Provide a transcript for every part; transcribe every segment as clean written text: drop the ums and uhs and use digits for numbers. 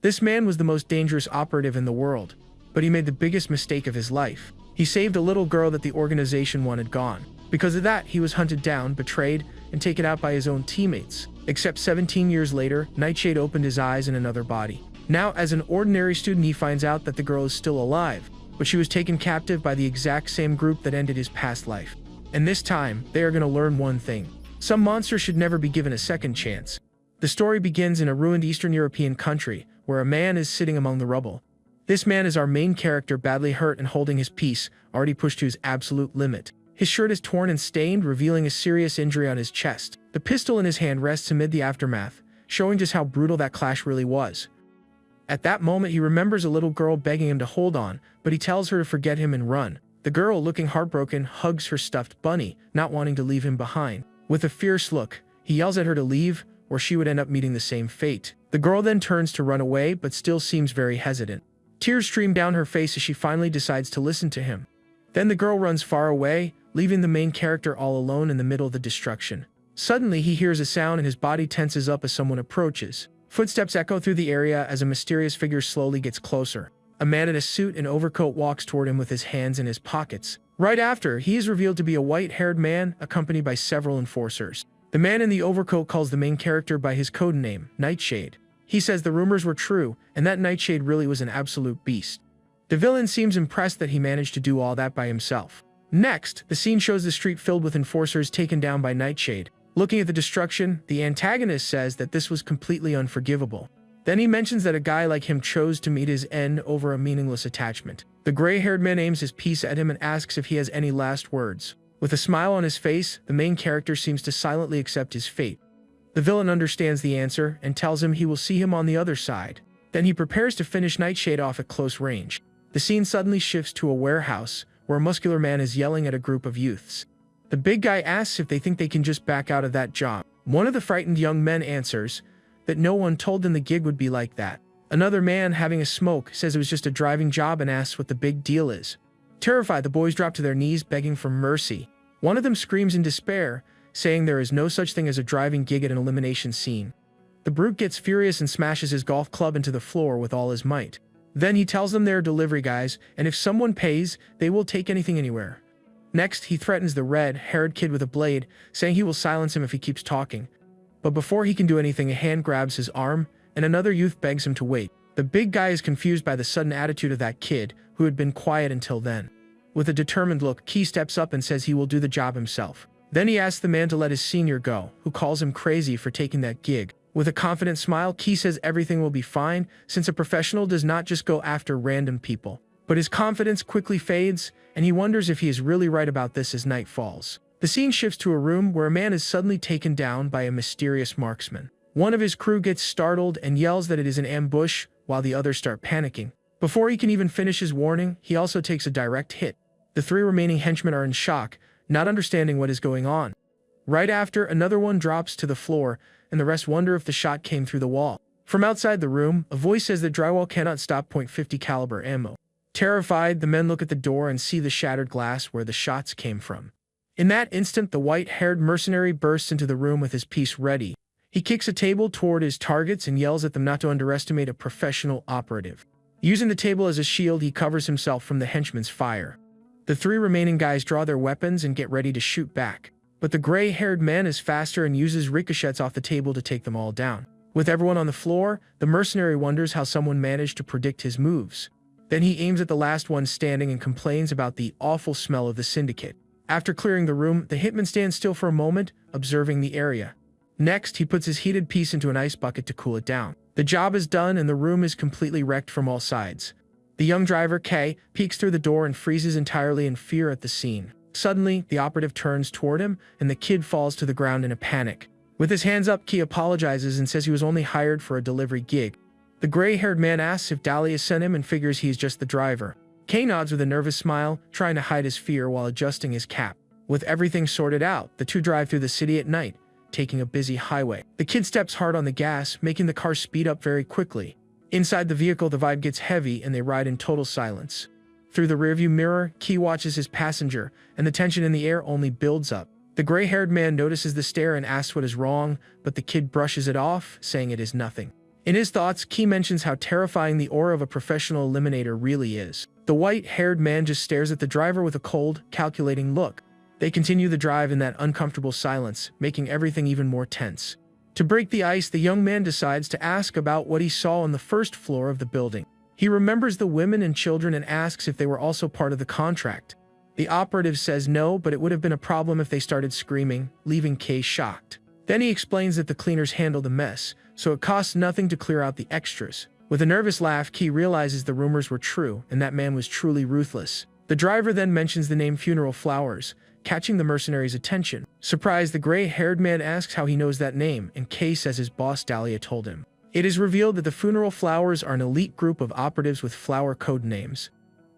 This man was the most dangerous operative in the world, but he made the biggest mistake of his life. He saved a little girl that the organization wanted gone. Because of that, he was hunted down, betrayed, and taken out by his own teammates. Except 17 years later, Nightshade opened his eyes in another body. Now, as an ordinary student, he finds out that the girl is still alive, but she was taken captive by the exact same group that ended his past life. And this time, they are going to learn one thing. Some monsters should never be given a second chance. The story begins in a ruined Eastern European country, where a man is sitting among the rubble. This man is our main character, badly hurt and holding his piece, already pushed to his absolute limit. His shirt is torn and stained, revealing a serious injury on his chest. The pistol in his hand rests amid the aftermath, showing just how brutal that clash really was. At that moment, he remembers a little girl begging him to hold on, but he tells her to forget him and run. The girl, looking heartbroken, hugs her stuffed bunny, not wanting to leave him behind. With a fierce look, he yells at her to leave, or she would end up meeting the same fate. The girl then turns to run away, but still seems very hesitant. Tears stream down her face as she finally decides to listen to him. Then the girl runs far away, leaving the main character all alone in the middle of the destruction. Suddenly, he hears a sound and his body tenses up as someone approaches. Footsteps echo through the area as a mysterious figure slowly gets closer. A man in a suit and overcoat walks toward him with his hands in his pockets. Right after, he is revealed to be a white-haired man, accompanied by several enforcers. The man in the overcoat calls the main character by his code name, Nightshade. He says the rumors were true, and that Nightshade really was an absolute beast. The villain seems impressed that he managed to do all that by himself. Next, the scene shows the street filled with enforcers taken down by Nightshade. Looking at the destruction, the antagonist says that this was completely unforgivable. Then he mentions that a guy like him chose to meet his end over a meaningless attachment. The gray-haired man aims his piece at him and asks if he has any last words. With a smile on his face, the main character seems to silently accept his fate. The villain understands the answer and tells him he will see him on the other side. Then he prepares to finish Nightshade off at close range. The scene suddenly shifts to a warehouse, where a muscular man is yelling at a group of youths. The big guy asks if they think they can just back out of that job. One of the frightened young men answers that no one told them the gig would be like that. Another man, having a smoke, says it was just a driving job and asks what the big deal is. Terrified, the boys drop to their knees begging for mercy. One of them screams in despair, saying there is no such thing as a driving gig at an elimination scene. The brute gets furious and smashes his golf club into the floor with all his might. Then he tells them they're delivery guys, and if someone pays, they will take anything anywhere. Next, he threatens the red-haired kid with a blade, saying he will silence him if he keeps talking. But before he can do anything, a hand grabs his arm, and another youth begs him to wait. The big guy is confused by the sudden attitude of that kid, who had been quiet until then. With a determined look, Key steps up and says he will do the job himself. Then he asks the man to let his senior go, who calls him crazy for taking that gig. With a confident smile, Key says everything will be fine, since a professional does not just go after random people. But his confidence quickly fades, and he wonders if he is really right about this as night falls. The scene shifts to a room where a man is suddenly taken down by a mysterious marksman. One of his crew gets startled and yells that it is an ambush, while the others start panicking. Before he can even finish his warning, he also takes a direct hit. The three remaining henchmen are in shock, not understanding what is going on. Right after, another one drops to the floor, and the rest wonder if the shot came through the wall. From outside the room, a voice says that drywall cannot stop .50 caliber ammo. Terrified, the men look at the door and see the shattered glass where the shots came from. In that instant, the white-haired mercenary bursts into the room with his piece ready. He kicks a table toward his targets and yells at them not to underestimate a professional operative. Using the table as a shield, he covers himself from the henchmen's fire. The three remaining guys draw their weapons and get ready to shoot back. But the gray-haired man is faster and uses ricochets off the table to take them all down. With everyone on the floor, the mercenary wonders how someone managed to predict his moves. Then he aims at the last one standing and complains about the awful smell of the syndicate. After clearing the room, the hitman stands still for a moment, observing the area. Next, he puts his heated piece into an ice bucket to cool it down. The job is done and the room is completely wrecked from all sides. The young driver, Kay, peeks through the door and freezes entirely in fear at the scene. Suddenly, the operative turns toward him, and the kid falls to the ground in a panic. With his hands up, Key apologizes and says he was only hired for a delivery gig. The gray-haired man asks if Dahlia sent him and figures he's just the driver. Kay nods with a nervous smile, trying to hide his fear while adjusting his cap. With everything sorted out, the two drive through the city at night, taking a busy highway. The kid steps hard on the gas, making the car speed up very quickly. Inside the vehicle, the vibe gets heavy and they ride in total silence. Through the rearview mirror, Key watches his passenger, and the tension in the air only builds up. The gray-haired man notices the stare and asks what is wrong, but the kid brushes it off, saying it is nothing. In his thoughts, Key mentions how terrifying the aura of a professional eliminator really is. The white-haired man just stares at the driver with a cold, calculating look. They continue the drive in that uncomfortable silence, making everything even more tense. To break the ice, the young man decides to ask about what he saw on the first floor of the building. He remembers the women and children and asks if they were also part of the contract. The operative says no, but it would have been a problem if they started screaming, leaving Kay shocked. Then he explains that the cleaners handle the mess, so it costs nothing to clear out the extras. With a nervous laugh, Key realizes the rumors were true, and that man was truly ruthless. The driver then mentions the name Funeral Flowers, catching the mercenary's attention. Surprised, the gray-haired man asks how he knows that name, and Kay says his boss Dahlia told him. It is revealed that the Funeral Flowers are an elite group of operatives with flower code names.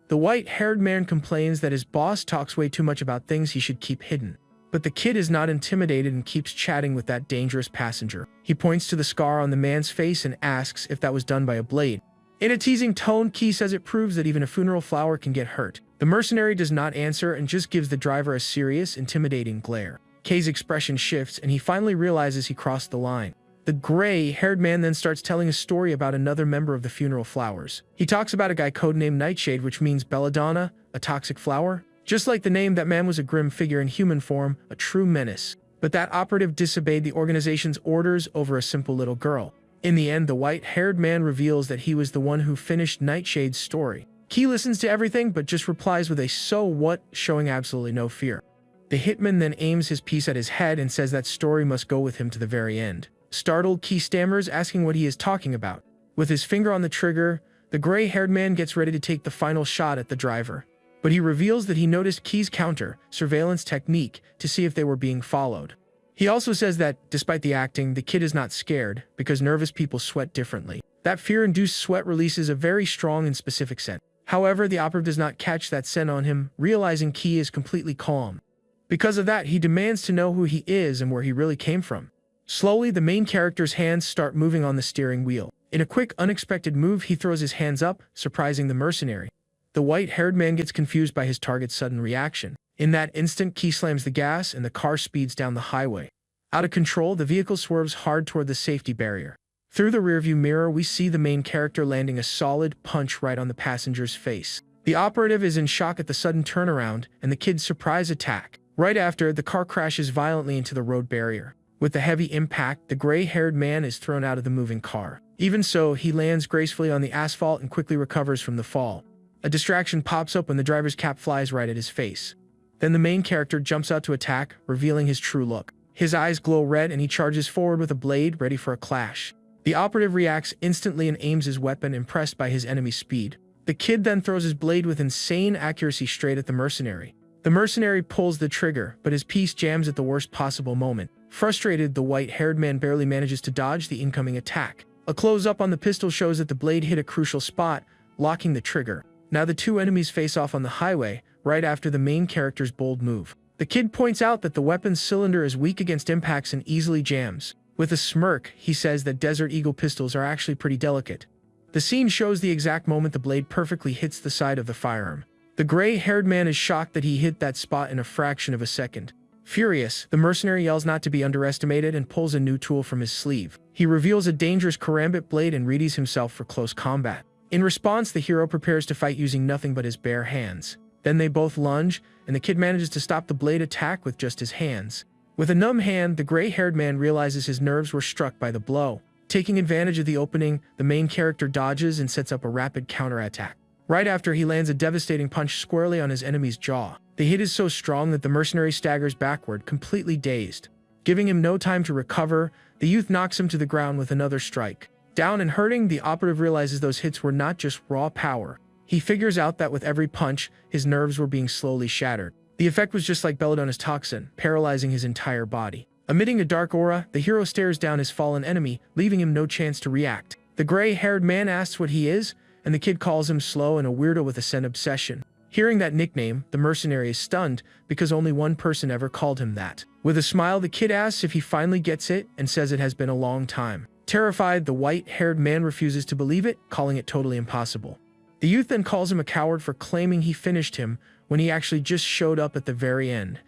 The white-haired man complains that his boss talks way too much about things he should keep hidden. But the kid is not intimidated and keeps chatting with that dangerous passenger. He points to the scar on the man's face and asks if that was done by a blade. In a teasing tone, Key says it proves that even a funeral flower can get hurt. The mercenary does not answer and just gives the driver a serious, intimidating glare. Kay's expression shifts and he finally realizes he crossed the line. The gray-haired man then starts telling a story about another member of the Funeral Flowers. He talks about a guy codenamed Nightshade, which means belladonna, a toxic flower. Just like the name, that man was a grim figure in human form, a true menace. But that operative disobeyed the organization's orders over a simple little girl. In the end, the white-haired man reveals that he was the one who finished Nightshade's story. Key listens to everything but just replies with a "so what," showing absolutely no fear. The hitman then aims his piece at his head and says that story must go with him to the very end. Startled, Key stammers, asking what he is talking about. With his finger on the trigger, the gray-haired man gets ready to take the final shot at the driver. But he reveals that he noticed Key's counter-surveillance technique to see if they were being followed. He also says that, despite the acting, the kid is not scared, because nervous people sweat differently. That fear-induced sweat releases a very strong and specific scent. However, the operative does not catch that scent on him, realizing Key is completely calm. Because of that, he demands to know who he is and where he really came from. Slowly, the main character's hands start moving on the steering wheel. In a quick, unexpected move, he throws his hands up, surprising the mercenary. The white-haired man gets confused by his target's sudden reaction. In that instant, Key slams the gas and the car speeds down the highway. Out of control, the vehicle swerves hard toward the safety barrier. Through the rearview mirror, we see the main character landing a solid punch right on the passenger's face. The operative is in shock at the sudden turnaround and the kid's surprise attack. Right after, the car crashes violently into the road barrier. With the heavy impact, the gray-haired man is thrown out of the moving car. Even so, he lands gracefully on the asphalt and quickly recovers from the fall. A distraction pops up when the driver's cap flies right at his face. Then the main character jumps out to attack, revealing his true look. His eyes glow red and he charges forward with a blade, ready for a clash. The operative reacts instantly and aims his weapon, impressed by his enemy's speed. The kid then throws his blade with insane accuracy straight at the mercenary. The mercenary pulls the trigger, but his piece jams at the worst possible moment. Frustrated, the white-haired man barely manages to dodge the incoming attack. A close-up on the pistol shows that the blade hit a crucial spot, locking the trigger. Now the two enemies face off on the highway, right after the main character's bold move. The kid points out that the weapon's cylinder is weak against impacts and easily jams. With a smirk, he says that Desert Eagle pistols are actually pretty delicate. The scene shows the exact moment the blade perfectly hits the side of the firearm. The gray-haired man is shocked that he hit that spot in a fraction of a second. Furious, the mercenary yells not to be underestimated and pulls a new tool from his sleeve. He reveals a dangerous karambit blade and readies himself for close combat. In response, the hero prepares to fight using nothing but his bare hands. Then they both lunge, and the kid manages to stop the blade attack with just his hands. With a numb hand, the gray-haired man realizes his nerves were struck by the blow. Taking advantage of the opening, the main character dodges and sets up a rapid counterattack. Right after, he lands a devastating punch squarely on his enemy's jaw. The hit is so strong that the mercenary staggers backward, completely dazed. Giving him no time to recover, the youth knocks him to the ground with another strike. Down and hurting, the operative realizes those hits were not just raw power. He figures out that with every punch, his nerves were being slowly shattered. The effect was just like belladonna's toxin, paralyzing his entire body. Emitting a dark aura, the hero stares down his fallen enemy, leaving him no chance to react. The gray-haired man asks what he is, and the kid calls him slow and a weirdo with a scent obsession. Hearing that nickname, the mercenary is stunned because only one person ever called him that. With a smile, the kid asks if he finally gets it and says it has been a long time. Terrified, the white-haired man refuses to believe it, calling it totally impossible. The youth then calls him a coward for claiming he finished him when he actually just showed up at the very end.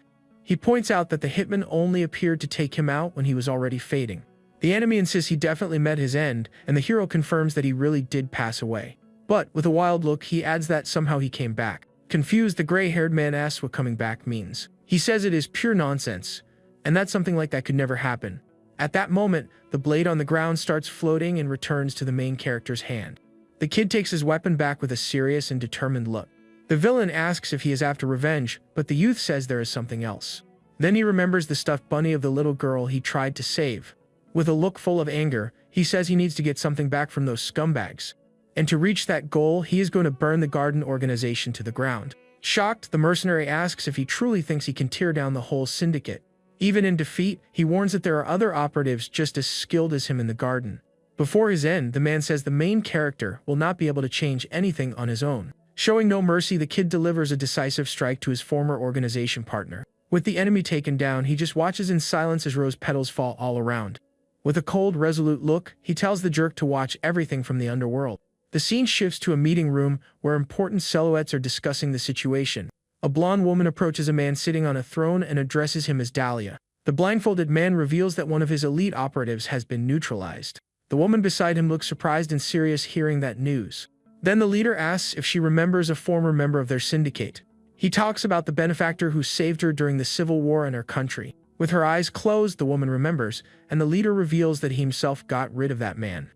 He points out that the hitman only appeared to take him out when he was already fading. The enemy insists he definitely met his end, and the hero confirms that he really did pass away. But, with a wild look, he adds that somehow he came back. Confused, the gray-haired man asks what coming back means. He says it is pure nonsense, and that something like that could never happen. At that moment, the blade on the ground starts floating and returns to the main character's hand. The kid takes his weapon back with a serious and determined look. The villain asks if he is after revenge, but the youth says there is something else. Then he remembers the stuffed bunny of the little girl he tried to save. With a look full of anger, he says he needs to get something back from those scumbags. And to reach that goal, he is going to burn the garden organization to the ground. Shocked, the mercenary asks if he truly thinks he can tear down the whole syndicate. Even in defeat, he warns that there are other operatives just as skilled as him in the garden. Before his end, the man says the main character will not be able to change anything on his own. Showing no mercy, the kid delivers a decisive strike to his former organization partner. With the enemy taken down, he just watches in silence as rose petals fall all around. With a cold, resolute look, he tells the jerk to watch everything from the underworld. The scene shifts to a meeting room where important silhouettes are discussing the situation. A blonde woman approaches a man sitting on a throne and addresses him as Dahlia. The blindfolded man reveals that one of his elite operatives has been neutralized. The woman beside him looks surprised and serious hearing that news. Then the leader asks if she remembers a former member of their syndicate. He talks about the benefactor who saved her during the civil war in her country. With her eyes closed, the woman remembers, and the leader reveals that he himself got rid of that man.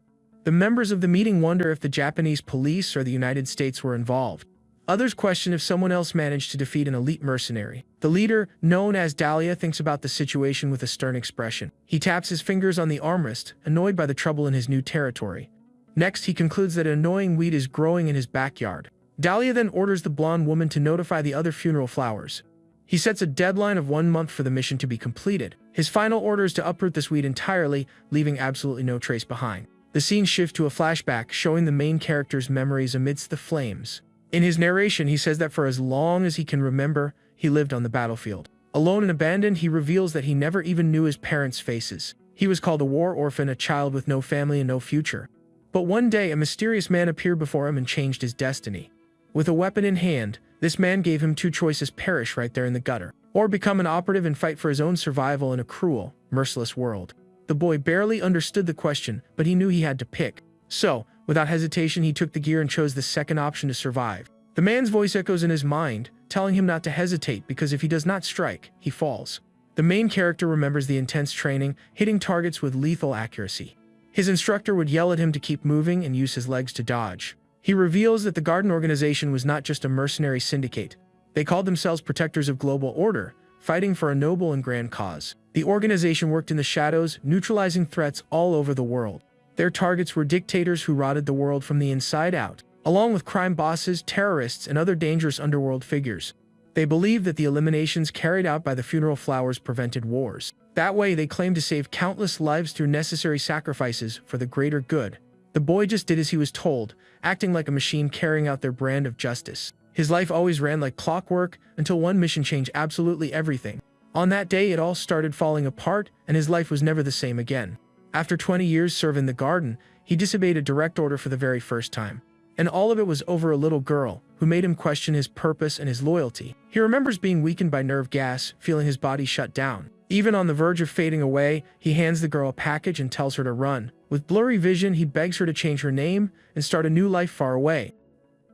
The members of the meeting wonder if the Japanese police or the United States were involved. Others question if someone else managed to defeat an elite mercenary. The leader, known as Dahlia, thinks about the situation with a stern expression. He taps his fingers on the armrest, annoyed by the trouble in his new territory. Next, he concludes that an annoying weed is growing in his backyard. Dahlia then orders the blonde woman to notify the other funeral flowers. He sets a deadline of 1 month for the mission to be completed. His final order is to uproot this weed entirely, leaving absolutely no trace behind. The scene shifts to a flashback showing the main character's memories amidst the flames. In his narration, he says that for as long as he can remember, he lived on the battlefield. Alone and abandoned, he reveals that he never even knew his parents' faces. He was called a war orphan, a child with no family and no future. But one day, a mysterious man appeared before him and changed his destiny. With a weapon in hand, this man gave him two choices: perish right there in the gutter, or become an operative and fight for his own survival in a cruel, merciless world. The boy barely understood the question, but he knew he had to pick. So, without hesitation, he took the gear and chose the second option to survive. The man's voice echoes in his mind, telling him not to hesitate because if he does not strike, he falls. The main character remembers the intense training, hitting targets with lethal accuracy. His instructor would yell at him to keep moving and use his legs to dodge. He reveals that the Garden organization was not just a mercenary syndicate. They called themselves Protectors of Global Order, fighting for a noble and grand cause. The organization worked in the shadows, neutralizing threats all over the world. Their targets were dictators who rotted the world from the inside out, along with crime bosses, terrorists, and other dangerous underworld figures. They believed that the eliminations carried out by the funeral flowers prevented wars. That way, they claimed to save countless lives through necessary sacrifices for the greater good. The boy just did as he was told, acting like a machine carrying out their brand of justice. His life always ran like clockwork until one mission changed absolutely everything. On that day, it all started falling apart, and his life was never the same again. After 20 years serving the garden, he disobeyed a direct order for the very first time. And all of it was over a little girl, who made him question his purpose and his loyalty. He remembers being weakened by nerve gas, feeling his body shut down. Even on the verge of fading away, he hands the girl a package and tells her to run. With blurry vision, he begs her to change her name and start a new life far away.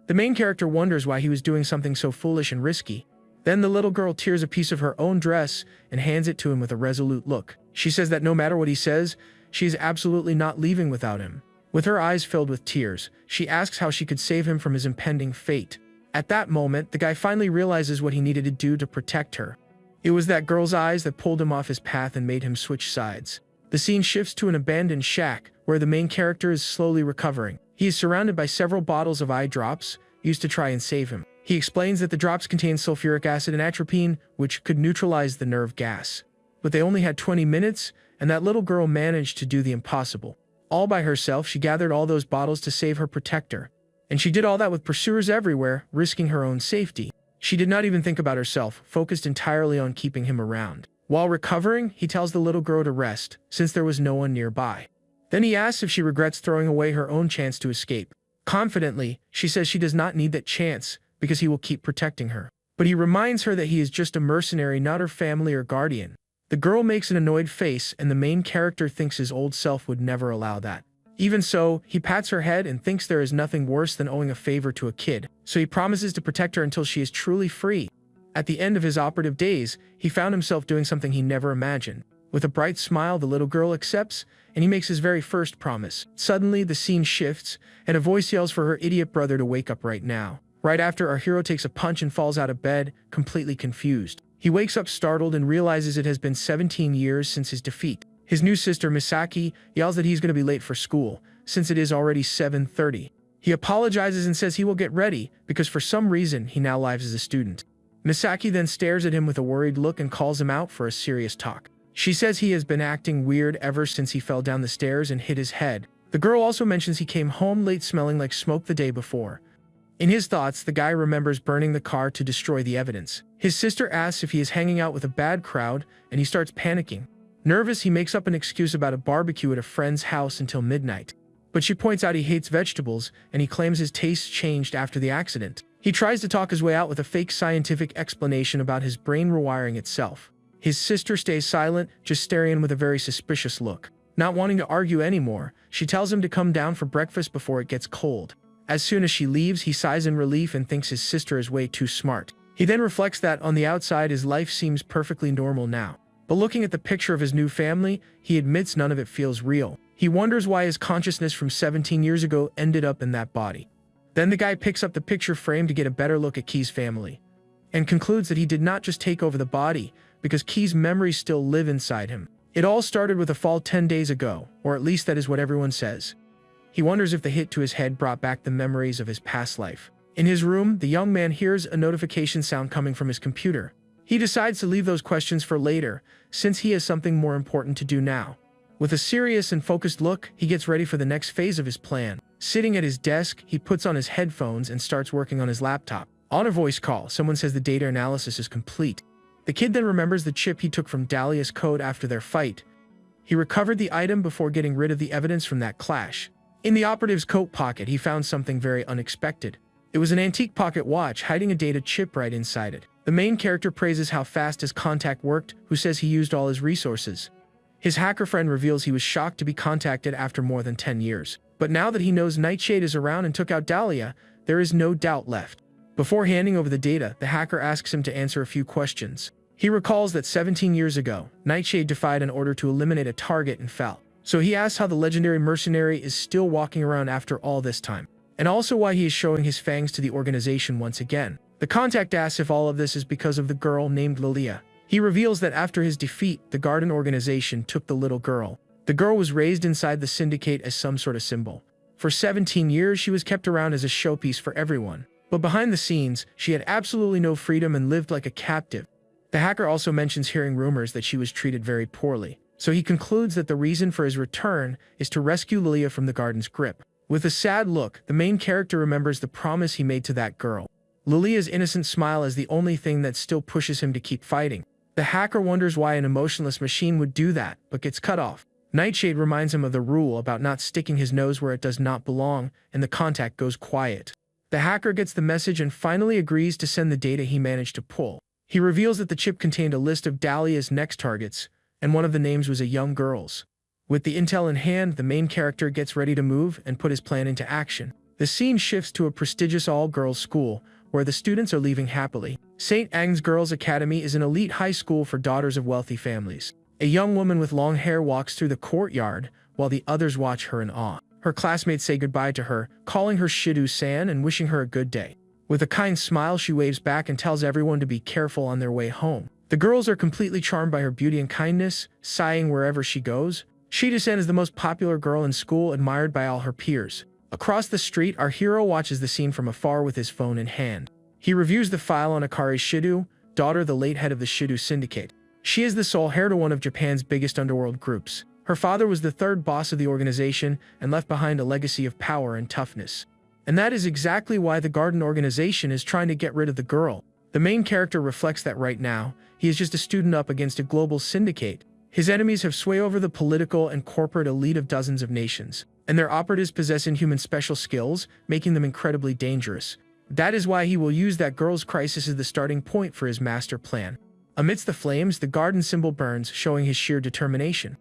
The main character wonders why he was doing something so foolish and risky. Then the little girl tears a piece of her own dress and hands it to him with a resolute look. She says that no matter what he says, she is absolutely not leaving without him. With her eyes filled with tears, she asks how she could save him from his impending fate. At that moment, the guy finally realizes what he needed to do to protect her. It was that girl's eyes that pulled him off his path and made him switch sides. The scene shifts to an abandoned shack, where the main character is slowly recovering. He is surrounded by several bottles of eye drops, used to try and save him. He explains that the drops contain sulfuric acid and atropine, which could neutralize the nerve gas. But they only had 20 minutes, and that little girl managed to do the impossible. All by herself, she gathered all those bottles to save her protector. And she did all that with pursuers everywhere, risking her own safety. She did not even think about herself, focused entirely on keeping him around. While recovering, he tells the little girl to rest, since there was no one nearby. Then he asks if she regrets throwing away her own chance to escape. Confidently, she says she does not need that chance, because he will keep protecting her. But he reminds her that he is just a mercenary, not her family or guardian. The girl makes an annoyed face, and the main character thinks his old self would never allow that. Even so, he pats her head and thinks there is nothing worse than owing a favor to a kid, so he promises to protect her until she is truly free. At the end of his operative days, he found himself doing something he never imagined. With a bright smile, the little girl accepts, and he makes his very first promise. Suddenly, the scene shifts, and a voice yells for her idiot brother to wake up right now. Right after, our hero takes a punch and falls out of bed, completely confused. He wakes up startled and realizes it has been 17 years since his defeat. His new sister, Misaki, yells that he's going to be late for school, since it is already 7:30. He apologizes and says he will get ready, because for some reason, he now lives as a student. Misaki then stares at him with a worried look and calls him out for a serious talk. She says he has been acting weird ever since he fell down the stairs and hit his head. The girl also mentions he came home late smelling like smoke the day before. In his thoughts, the guy remembers burning the car to destroy the evidence. His sister asks if he is hanging out with a bad crowd, and he starts panicking. Nervous, he makes up an excuse about a barbecue at a friend's house until midnight. But she points out he hates vegetables, and he claims his tastes changed after the accident. He tries to talk his way out with a fake scientific explanation about his brain rewiring itself. His sister stays silent, just staring at him with a very suspicious look. Not wanting to argue anymore, she tells him to come down for breakfast before it gets cold. As soon as she leaves, he sighs in relief and thinks his sister is way too smart. He then reflects that, on the outside, his life seems perfectly normal now. But looking at the picture of his new family, he admits none of it feels real. He wonders why his consciousness from 17 years ago ended up in that body. Then the guy picks up the picture frame to get a better look at Key's family, and concludes that he did not just take over the body, because Key's memories still live inside him. It all started with a fall 10 days ago, or at least that is what everyone says. He wonders if the hit to his head brought back the memories of his past life. In his room, the young man hears a notification sound coming from his computer. He decides to leave those questions for later, since he has something more important to do now. With a serious and focused look, he gets ready for the next phase of his plan. Sitting at his desk, he puts on his headphones and starts working on his laptop. On a voice call, someone says the data analysis is complete. The kid then remembers the chip he took from Dahlia's code after their fight. He recovered the item before getting rid of the evidence from that clash. In the operative's coat pocket, he found something very unexpected. It was an antique pocket watch hiding a data chip right inside it. The main character praises how fast his contact worked, who says he used all his resources. His hacker friend reveals he was shocked to be contacted after more than 10 years. But now that he knows Nightshade is around and took out Dahlia, there is no doubt left. Before handing over the data, the hacker asks him to answer a few questions. He recalls that 17 years ago, Nightshade defied an order to eliminate a target and fell. So he asks how the legendary mercenary is still walking around after all this time, and also why he is showing his fangs to the organization once again. The contact asks if all of this is because of the girl named Lilia. He reveals that after his defeat, the Garden organization took the little girl. The girl was raised inside the syndicate as some sort of symbol. For 17 years, she was kept around as a showpiece for everyone. But behind the scenes, she had absolutely no freedom and lived like a captive. The hacker also mentions hearing rumors that she was treated very poorly. So he concludes that the reason for his return is to rescue Lilia from the Garden's grip. With a sad look, the main character remembers the promise he made to that girl. Lilia's innocent smile is the only thing that still pushes him to keep fighting. The hacker wonders why an emotionless machine would do that, but gets cut off. Nightshade reminds him of the rule about not sticking his nose where it does not belong, and the contact goes quiet. The hacker gets the message and finally agrees to send the data he managed to pull. He reveals that the chip contained a list of Dahlia's next targets, and one of the names was a young girl's. With the intel in hand, the main character gets ready to move and put his plan into action. The scene shifts to a prestigious all-girls school, where the students are leaving happily. St. Agnes Girls Academy is an elite high school for daughters of wealthy families. A young woman with long hair walks through the courtyard, while the others watch her in awe. Her classmates say goodbye to her, calling her Shidu-san and wishing her a good day. With a kind smile, she waves back and tells everyone to be careful on their way home. The girls are completely charmed by her beauty and kindness, sighing wherever she goes. Shidu-san is the most popular girl in school, admired by all her peers. Across the street, our hero watches the scene from afar with his phone in hand. He reviews the file on Akari Shidu, daughter the late head of the Shidu Syndicate. She is the sole heir to one of Japan's biggest underworld groups. Her father was the third boss of the organization and left behind a legacy of power and toughness. And that is exactly why the Garden organization is trying to get rid of the girl. The main character reflects that right now, he is just a student up against a global syndicate. His enemies have sway over the political and corporate elite of dozens of nations, and their operatives possess inhuman special skills, making them incredibly dangerous. That is why he will use that girl's crisis as the starting point for his master plan. Amidst the flames, the garden symbol burns, showing his sheer determination.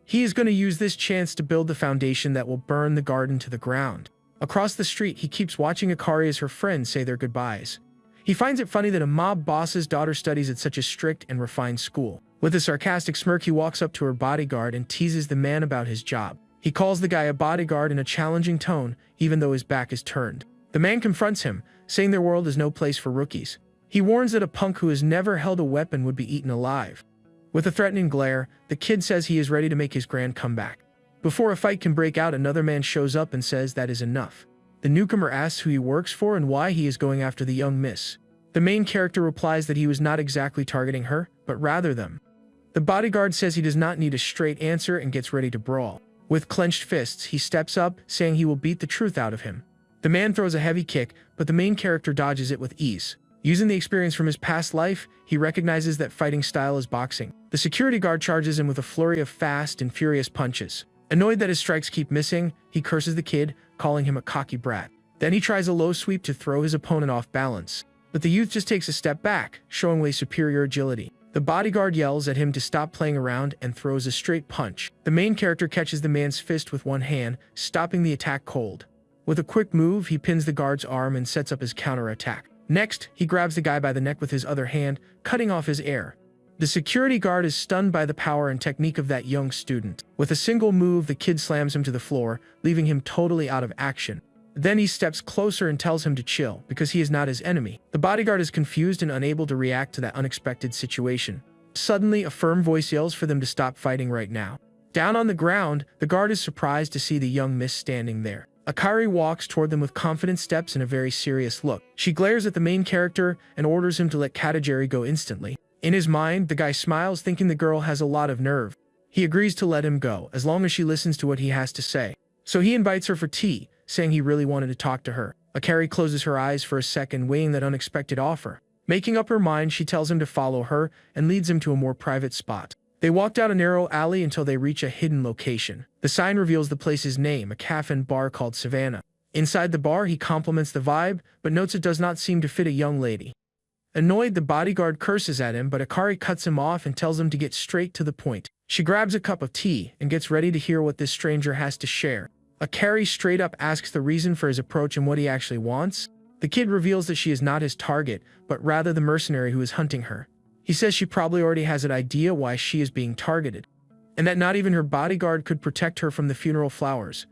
He is going to use this chance to build the foundation that will burn the garden to the ground. Across the street, he keeps watching Akari as her friends say their goodbyes. He finds it funny that a mob boss's daughter studies at such a strict and refined school. With a sarcastic smirk, he walks up to her bodyguard and teases the man about his job. He calls the guy a bodyguard in a challenging tone, even though his back is turned. The man confronts him, saying their world is no place for rookies. He warns that a punk who has never held a weapon would be eaten alive. With a threatening glare, the kid says he is ready to make his grand comeback. Before a fight can break out, another man shows up and says that is enough. The newcomer asks who he works for and why he is going after the young miss. The main character replies that he was not exactly targeting her, but rather them. The bodyguard says he does not need a straight answer and gets ready to brawl. With clenched fists, he steps up, saying he will beat the truth out of him. The man throws a heavy kick, but the main character dodges it with ease. Using the experience from his past life, he recognizes that fighting style is boxing. The security guard charges him with a flurry of fast and furious punches. Annoyed that his strikes keep missing, he curses the kid, calling him a cocky brat. Then he tries a low sweep to throw his opponent off balance. But the youth just takes a step back, showing way superior agility. The bodyguard yells at him to stop playing around and throws a straight punch. The main character catches the man's fist with one hand, stopping the attack cold. With a quick move, he pins the guard's arm and sets up his counterattack. Next, he grabs the guy by the neck with his other hand, cutting off his air. The security guard is stunned by the power and technique of that young student. With a single move, the kid slams him to the floor, leaving him totally out of action. Then he steps closer and tells him to chill, because he is not his enemy. The bodyguard is confused and unable to react to that unexpected situation. Suddenly, a firm voice yells for them to stop fighting right now. Down on the ground, the guard is surprised to see the young miss standing there. Akari walks toward them with confident steps and a very serious look. She glares at the main character and orders him to let Katajiri go instantly. In his mind, the guy smiles, thinking the girl has a lot of nerve. He agrees to let him go, as long as she listens to what he has to say. So he invites her for tea, saying he really wanted to talk to her. Akari closes her eyes for a second, weighing that unexpected offer. Making up her mind, she tells him to follow her and leads him to a more private spot. They walk down a narrow alley until they reach a hidden location. The sign reveals the place's name, a cafe and bar called Savannah. Inside the bar, he compliments the vibe, but notes it does not seem to fit a young lady. Annoyed, the bodyguard curses at him, but Akari cuts him off and tells him to get straight to the point. She grabs a cup of tea and gets ready to hear what this stranger has to share. Akari straight up asks the reason for his approach and what he actually wants. The kid reveals that she is not his target, but rather the mercenary who is hunting her. He says she probably already has an idea why she is being targeted, and that not even her bodyguard could protect her from the funeral flowers.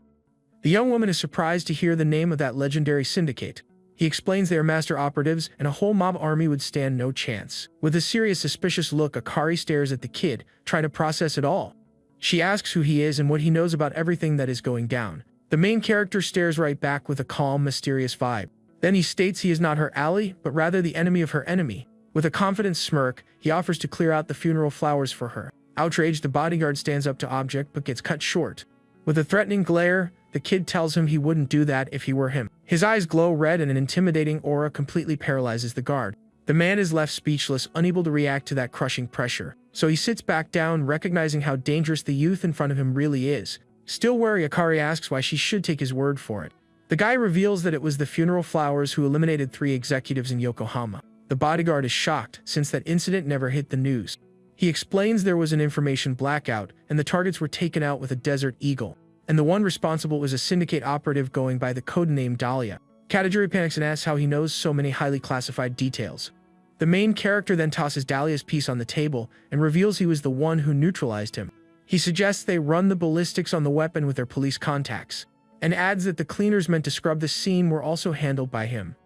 The young woman is surprised to hear the name of that legendary syndicate. He explains they are master operatives and a whole mob army would stand no chance. With a serious, suspicious look, Akari stares at the kid, trying to process it all. She asks who he is and what he knows about everything that is going down. The main character stares right back with a calm, mysterious vibe. Then he states he is not her ally, but rather the enemy of her enemy. With a confident smirk, he offers to clear out the funeral flowers for her. Outraged, the bodyguard stands up to object but gets cut short. With a threatening glare, the kid tells him he wouldn't do that if he were him. His eyes glow red and an intimidating aura completely paralyzes the guard. The man is left speechless, unable to react to that crushing pressure. So he sits back down, recognizing how dangerous the youth in front of him really is. Still wary, Akari asks why she should take his word for it. The guy reveals that it was the funeral flowers who eliminated 3 executives in Yokohama. The bodyguard is shocked, since that incident never hit the news. He explains there was an information blackout, and the targets were taken out with a Desert Eagle. And the one responsible was a syndicate operative going by the codename Dahlia. Katajiri panics and asks how he knows so many highly classified details. The main character then tosses Dahlia's piece on the table and reveals he was the one who neutralized him. He suggests they run the ballistics on the weapon with their police contacts, and adds that the cleaners meant to scrub the scene were also handled by him.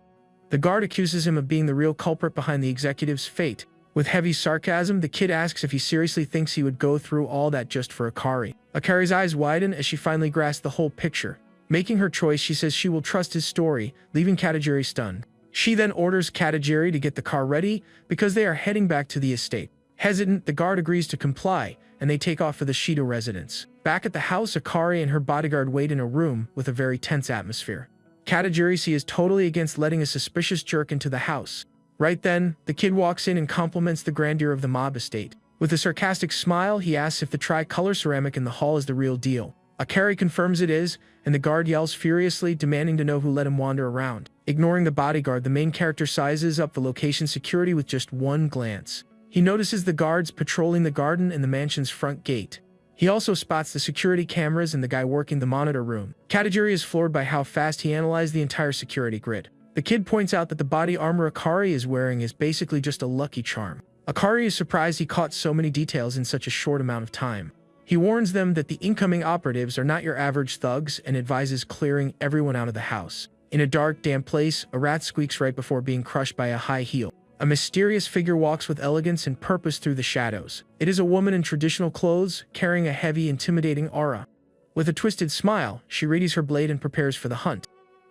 The guard accuses him of being the real culprit behind the executive's fate. With heavy sarcasm, the kid asks if he seriously thinks he would go through all that just for Akari. Akari's eyes widen as she finally grasps the whole picture. Making her choice, she says she will trust his story, leaving Katajiri stunned. She then orders Katajiri to get the car ready because they are heading back to the estate. Hesitant, the guard agrees to comply, and they take off for the Shido residence. Back at the house, Akari and her bodyguard wait in a room with a very tense atmosphere. Katajiri is totally against letting a suspicious jerk into the house. Right then, the kid walks in and compliments the grandeur of the mob estate. With a sarcastic smile, he asks if the tricolor ceramic in the hall is the real deal. Akari confirms it is, and the guard yells furiously, demanding to know who let him wander around. Ignoring the bodyguard, the main character sizes up the location security with just one glance. He notices the guards patrolling the garden and the mansion's front gate. He also spots the security cameras and the guy working the monitor room. Katajiri is floored by how fast he analyzed the entire security grid. The kid points out that the body armor Akari is wearing is basically just a lucky charm. Akari is surprised he caught so many details in such a short amount of time. He warns them that the incoming operatives are not your average thugs and advises clearing everyone out of the house. In a dark, damp place, a rat squeaks right before being crushed by a high heel. A mysterious figure walks with elegance and purpose through the shadows. It is a woman in traditional clothes, carrying a heavy, intimidating aura. With a twisted smile, she readies her blade and prepares for the hunt.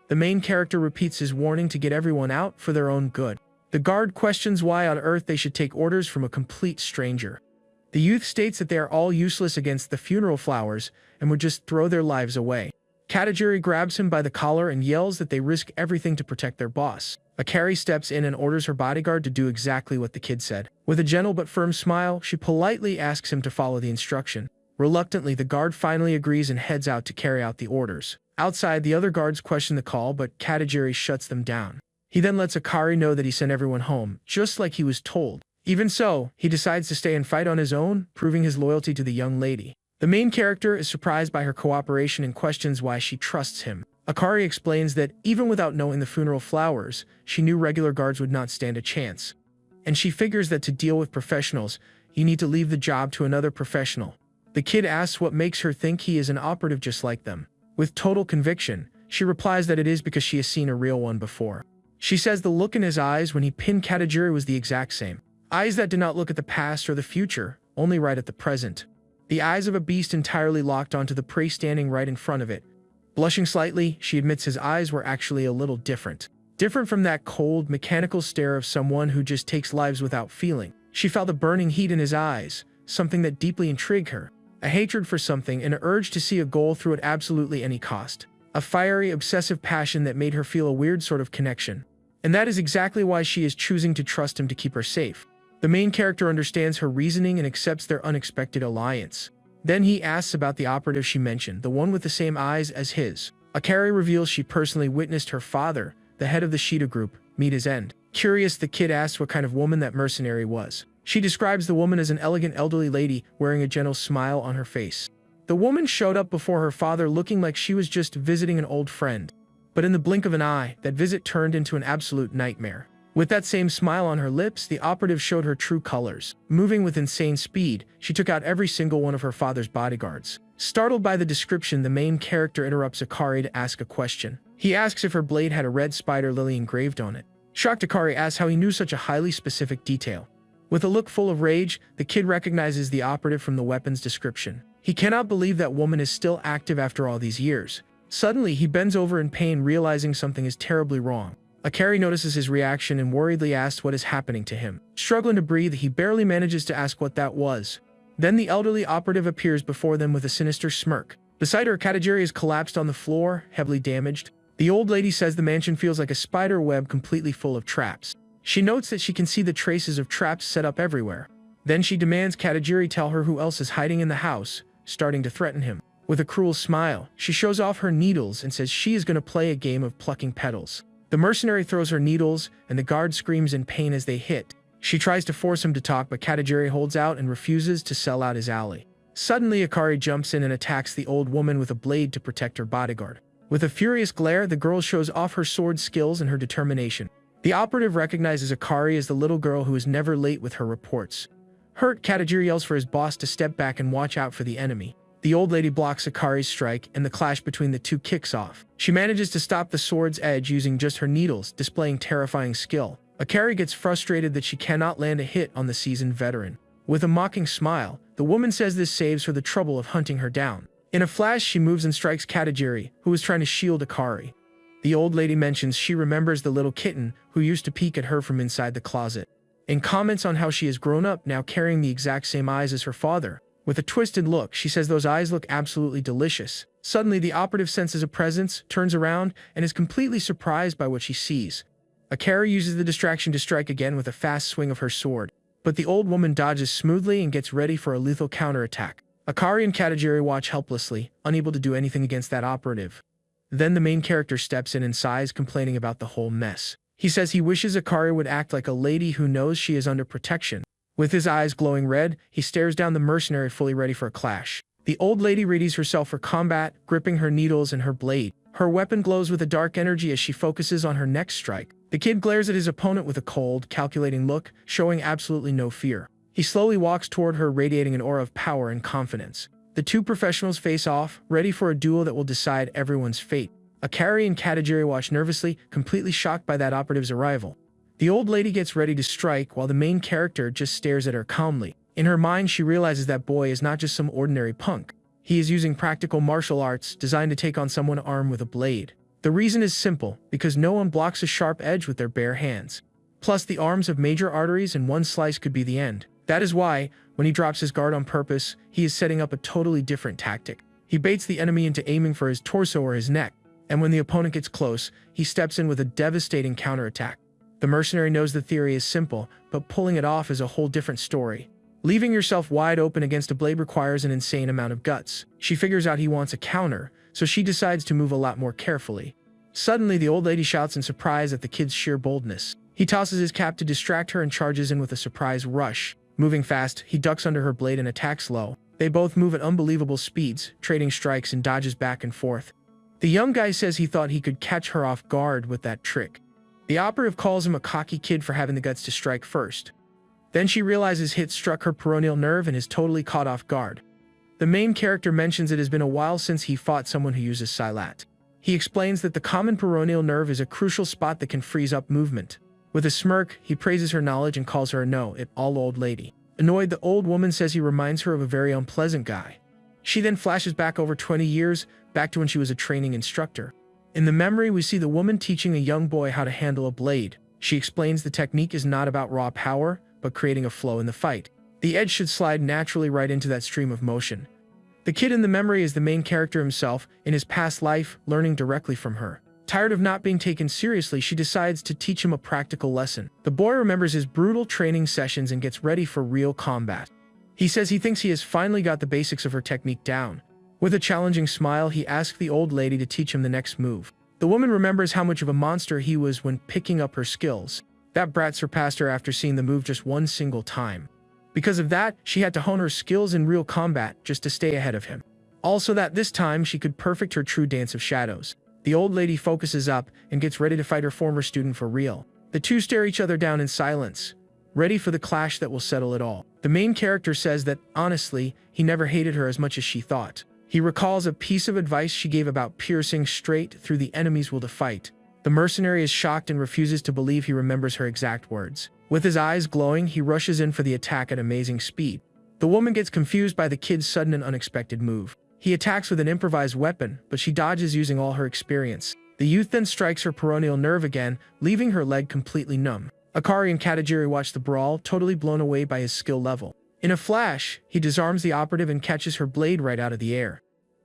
The main character repeats his warning to get everyone out for their own good. The guard questions why on earth they should take orders from a complete stranger. The youth states that they are all useless against the funeral flowers and would just throw their lives away. Katajiri grabs him by the collar and yells that they risk everything to protect their boss. Akari steps in and orders her bodyguard to do exactly what the kid said. With a gentle but firm smile, she politely asks him to follow the instruction. Reluctantly, the guard finally agrees and heads out to carry out the orders. Outside, the other guards question the call, but Katajiri shuts them down. He then lets Akari know that he sent everyone home, just like he was told. Even so, he decides to stay and fight on his own, proving his loyalty to the young lady. The main character is surprised by her cooperation and questions why she trusts him. Akari explains that, even without knowing the funeral flowers, she knew regular guards would not stand a chance. And she figures that to deal with professionals, you need to leave the job to another professional. The kid asks what makes her think he is an operative just like them. With total conviction, she replies that it is because she has seen a real one before. She says the look in his eyes when he pinned Katajiri was the exact same. Eyes that did not look at the past or the future, only right at the present. The eyes of a beast entirely locked onto the prey standing right in front of it. Blushing slightly, she admits his eyes were actually a little different. Different from that cold, mechanical stare of someone who just takes lives without feeling. She felt a burning heat in his eyes, something that deeply intrigued her. A hatred for something, and an urge to see a goal through at absolutely any cost. A fiery, obsessive passion that made her feel a weird sort of connection. And that is exactly why she is choosing to trust him to keep her safe. The main character understands her reasoning and accepts their unexpected alliance. Then he asks about the operative she mentioned, the one with the same eyes as his. Akari reveals she personally witnessed her father, the head of the Shida group, meet his end. Curious, the kid asks what kind of woman that mercenary was. She describes the woman as an elegant elderly lady wearing a gentle smile on her face. The woman showed up before her father looking like she was just visiting an old friend. But in the blink of an eye, that visit turned into an absolute nightmare. With that same smile on her lips, the operative showed her true colors. Moving with insane speed, she took out every single one of her father's bodyguards. Startled by the description, the main character interrupts Akari to ask a question. He asks if her blade had a red spider lily engraved on it. Shocked, Akari asks how he knew such a highly specific detail. With a look full of rage, the kid recognizes the operative from the weapon's description. He cannot believe that woman is still active after all these years. Suddenly, he bends over in pain, realizing something is terribly wrong. Akari notices his reaction and worriedly asks what is happening to him. Struggling to breathe, he barely manages to ask what that was. Then the elderly operative appears before them with a sinister smirk. Beside her, Katajiri is collapsed on the floor, heavily damaged. The old lady says the mansion feels like a spider web completely full of traps. She notes that she can see the traces of traps set up everywhere. Then she demands Katajiri tell her who else is hiding in the house, starting to threaten him. With a cruel smile, she shows off her needles and says she is going to play a game of plucking petals. The mercenary throws her needles, and the guard screams in pain as they hit. She tries to force him to talk, but Katajiri holds out and refuses to sell out his ally. Suddenly, Akari jumps in and attacks the old woman with a blade to protect her bodyguard. With a furious glare, the girl shows off her sword skills and her determination. The operative recognizes Akari as the little girl who is never late with her reports. Hurt, Katajiri yells for his boss to step back and watch out for the enemy. The old lady blocks Akari's strike, and the clash between the two kicks off. She manages to stop the sword's edge using just her needles, displaying terrifying skill. Akari gets frustrated that she cannot land a hit on the seasoned veteran. With a mocking smile, the woman says this saves her the trouble of hunting her down. In a flash, she moves and strikes Katajiri, who is trying to shield Akari. The old lady mentions she remembers the little kitten who used to peek at her from inside the closet, and comments on how she has grown up, now carrying the exact same eyes as her father. With a twisted look, she says those eyes look absolutely delicious. Suddenly, the operative senses a presence, turns around, and is completely surprised by what she sees. Akari uses the distraction to strike again with a fast swing of her sword, but the old woman dodges smoothly and gets ready for a lethal counterattack. Akari and Katajiri watch helplessly, unable to do anything against that operative. Then the main character steps in and sighs, complaining about the whole mess. He says he wishes Akari would act like a lady who knows she is under protection. With his eyes glowing red, he stares down the mercenary fully ready for a clash. The old lady readies herself for combat, gripping her needles and her blade. Her weapon glows with a dark energy as she focuses on her next strike. The kid glares at his opponent with a cold, calculating look, showing absolutely no fear. He slowly walks toward her, radiating an aura of power and confidence. The two professionals face off, ready for a duel that will decide everyone's fate. Akari and Katajiri watch nervously, completely shocked by that operative's arrival. The old lady gets ready to strike while the main character just stares at her calmly. In her mind, she realizes that boy is not just some ordinary punk. He is using practical martial arts designed to take on someone armed with a blade. The reason is simple, because no one blocks a sharp edge with their bare hands. Plus, the arms have major arteries and one slice could be the end. That is why, when he drops his guard on purpose, he is setting up a totally different tactic. He baits the enemy into aiming for his torso or his neck, and when the opponent gets close, he steps in with a devastating counterattack. The mercenary knows the theory is simple, but pulling it off is a whole different story. Leaving yourself wide open against a blade requires an insane amount of guts. She figures out he wants a counter, so she decides to move a lot more carefully. Suddenly, the old lady shouts in surprise at the kid's sheer boldness. He tosses his cap to distract her and charges in with a surprise rush. Moving fast, he ducks under her blade and attacks low. They both move at unbelievable speeds, trading strikes and dodges back and forth. The young guy says he thought he could catch her off guard with that trick. The operative calls him a cocky kid for having the guts to strike first. Then she realizes hit struck her peroneal nerve and is totally caught off guard. The main character mentions it has been a while since he fought someone who uses Silat. He explains that the common peroneal nerve is a crucial spot that can freeze up movement. With a smirk, he praises her knowledge and calls her a know-it-all old lady. Annoyed, the old woman says he reminds her of a very unpleasant guy. She then flashes back over 20 years, back to when she was a training instructor. In the memory, we see the woman teaching a young boy how to handle a blade. She explains the technique is not about raw power, but creating a flow in the fight. The edge should slide naturally right into that stream of motion. The kid in the memory is the main character himself, in his past life, learning directly from her. Tired of not being taken seriously, she decides to teach him a practical lesson. The boy remembers his brutal training sessions and gets ready for real combat. He says he thinks he has finally got the basics of her technique down. With a challenging smile, he asks the old lady to teach him the next move. The woman remembers how much of a monster he was when picking up her skills. That brat surpassed her after seeing the move just one single time. Because of that, she had to hone her skills in real combat just to stay ahead of him. Also that this time she could perfect her true dance of shadows. The old lady focuses up and gets ready to fight her former student for real. The two stare each other down in silence, ready for the clash that will settle it all. The main character says that, honestly, he never hated her as much as she thought. He recalls a piece of advice she gave about piercing straight through the enemy's will to fight. The mercenary is shocked and refuses to believe he remembers her exact words. With his eyes glowing, he rushes in for the attack at amazing speed. The woman gets confused by the kid's sudden and unexpected move. He attacks with an improvised weapon, but she dodges using all her experience. The youth then strikes her peroneal nerve again, leaving her leg completely numb. Akari and Katajiri watch the brawl, totally blown away by his skill level. In a flash, he disarms the operative and catches her blade right out of the air.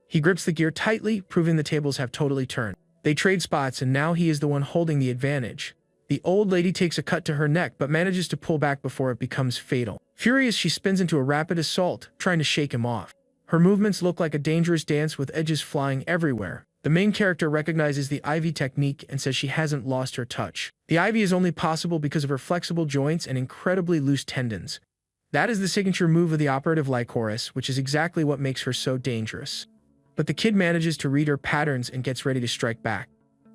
He grips the gear tightly, proving the tables have totally turned. They trade spots and now he is the one holding the advantage. The old lady takes a cut to her neck but manages to pull back before it becomes fatal. Furious, she spins into a rapid assault, trying to shake him off. Her movements look like a dangerous dance with edges flying everywhere. The main character recognizes the Ivy technique and says she hasn't lost her touch. The Ivy is only possible because of her flexible joints and incredibly loose tendons. That is the signature move of the operative Lycoris, which is exactly what makes her so dangerous. But the kid manages to read her patterns and gets ready to strike back.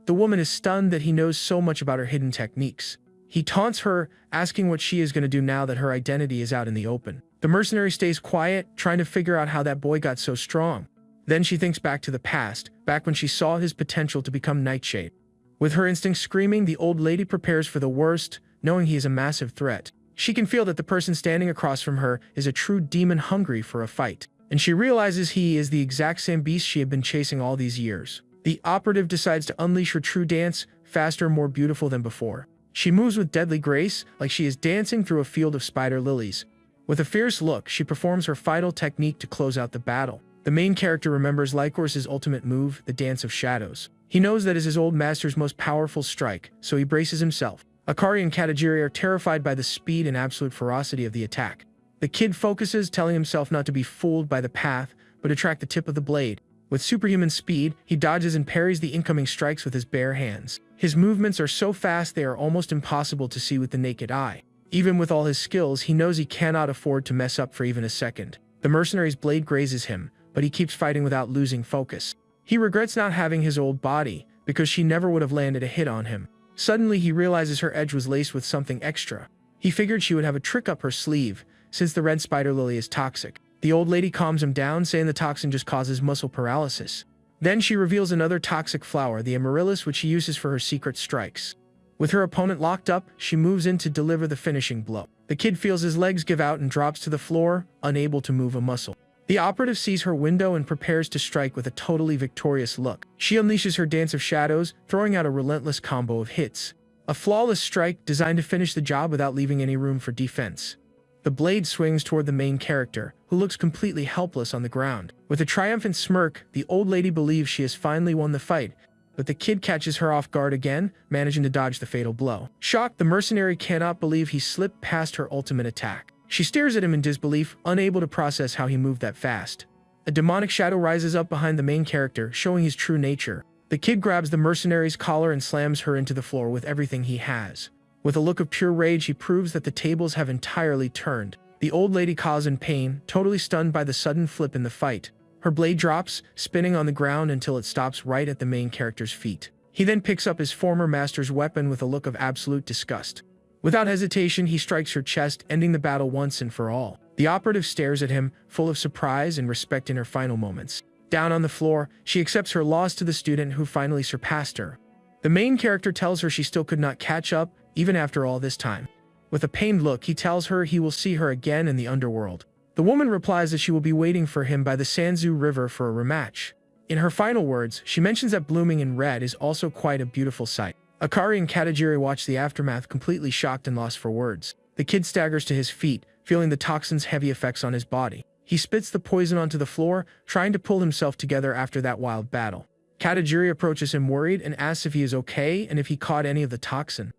The woman is stunned that he knows so much about her hidden techniques. He taunts her, asking what she is going to do now that her identity is out in the open. The mercenary stays quiet, trying to figure out how that boy got so strong. Then she thinks back to the past, back when she saw his potential to become Nightshade. With her instinct screaming, the old lady prepares for the worst, knowing he is a massive threat. She can feel that the person standing across from her is a true demon hungry for a fight. And she realizes he is the exact same beast she had been chasing all these years. The operative decides to unleash her true dance, faster, more beautiful than before. She moves with deadly grace, like she is dancing through a field of spider lilies. With a fierce look, she performs her final technique to close out the battle. The main character remembers Lycoris' ultimate move, the Dance of Shadows. He knows that is his old master's most powerful strike, so he braces himself. Akari and Katajiri are terrified by the speed and absolute ferocity of the attack. The kid focuses, telling himself not to be fooled by the path, but to track the tip of the blade. With superhuman speed, he dodges and parries the incoming strikes with his bare hands. His movements are so fast they are almost impossible to see with the naked eye. Even with all his skills, he knows he cannot afford to mess up for even a second. The mercenary's blade grazes him, but he keeps fighting without losing focus. He regrets not having his old body, because she never would have landed a hit on him. Suddenly, he realizes her edge was laced with something extra. He figured she would have a trick up her sleeve, since the red spider lily is toxic. The old lady calms him down, saying the toxin just causes muscle paralysis. Then she reveals another toxic flower, the amaryllis, which she uses for her secret strikes. With her opponent locked up, she moves in to deliver the finishing blow. The kid feels his legs give out and drops to the floor, unable to move a muscle. The operative sees her window and prepares to strike with a totally victorious look. She unleashes her dance of shadows, throwing out a relentless combo of hits. A flawless strike designed to finish the job without leaving any room for defense. The blade swings toward the main character, who looks completely helpless on the ground. With a triumphant smirk, the old lady believes she has finally won the fight, but the kid catches her off guard again, managing to dodge the fatal blow. Shocked, the mercenary cannot believe he slipped past her ultimate attack. She stares at him in disbelief, unable to process how he moved that fast. A demonic shadow rises up behind the main character, showing his true nature. The kid grabs the mercenary's collar and slams her into the floor with everything he has. With a look of pure rage, he proves that the tables have entirely turned. The old lady calls in pain, totally stunned by the sudden flip in the fight. Her blade drops, spinning on the ground until it stops right at the main character's feet. He then picks up his former master's weapon with a look of absolute disgust. Without hesitation, he strikes her chest, ending the battle once and for all. The operative stares at him, full of surprise and respect in her final moments. Down on the floor, she accepts her loss to the student who finally surpassed her. The main character tells her she still could not catch up, even after all this time. With a pained look, he tells her he will see her again in the underworld. The woman replies that she will be waiting for him by the Sanzu River for a rematch. In her final words, she mentions that blooming in red is also quite a beautiful sight. Akari and Katajiri watch the aftermath, completely shocked and lost for words. The kid staggers to his feet, feeling the toxin's heavy effects on his body. He spits the poison onto the floor, trying to pull himself together after that wild battle. Katajiri approaches him worried and asks if he is okay and if he caught any of the toxin.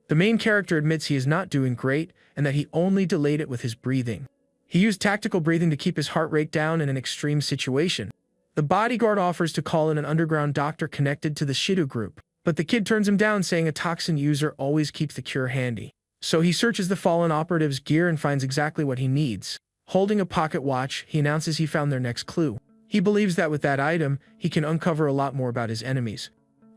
The main character admits he is not doing great and that he only delayed it with his breathing. He used tactical breathing to keep his heart rate down in an extreme situation. The bodyguard offers to call in an underground doctor connected to the Shido group, but the kid turns him down, saying a toxin user always keeps the cure handy. So he searches the fallen operative's gear and finds exactly what he needs. Holding a pocket watch, he announces he found their next clue. He believes that with that item, he can uncover a lot more about his enemies,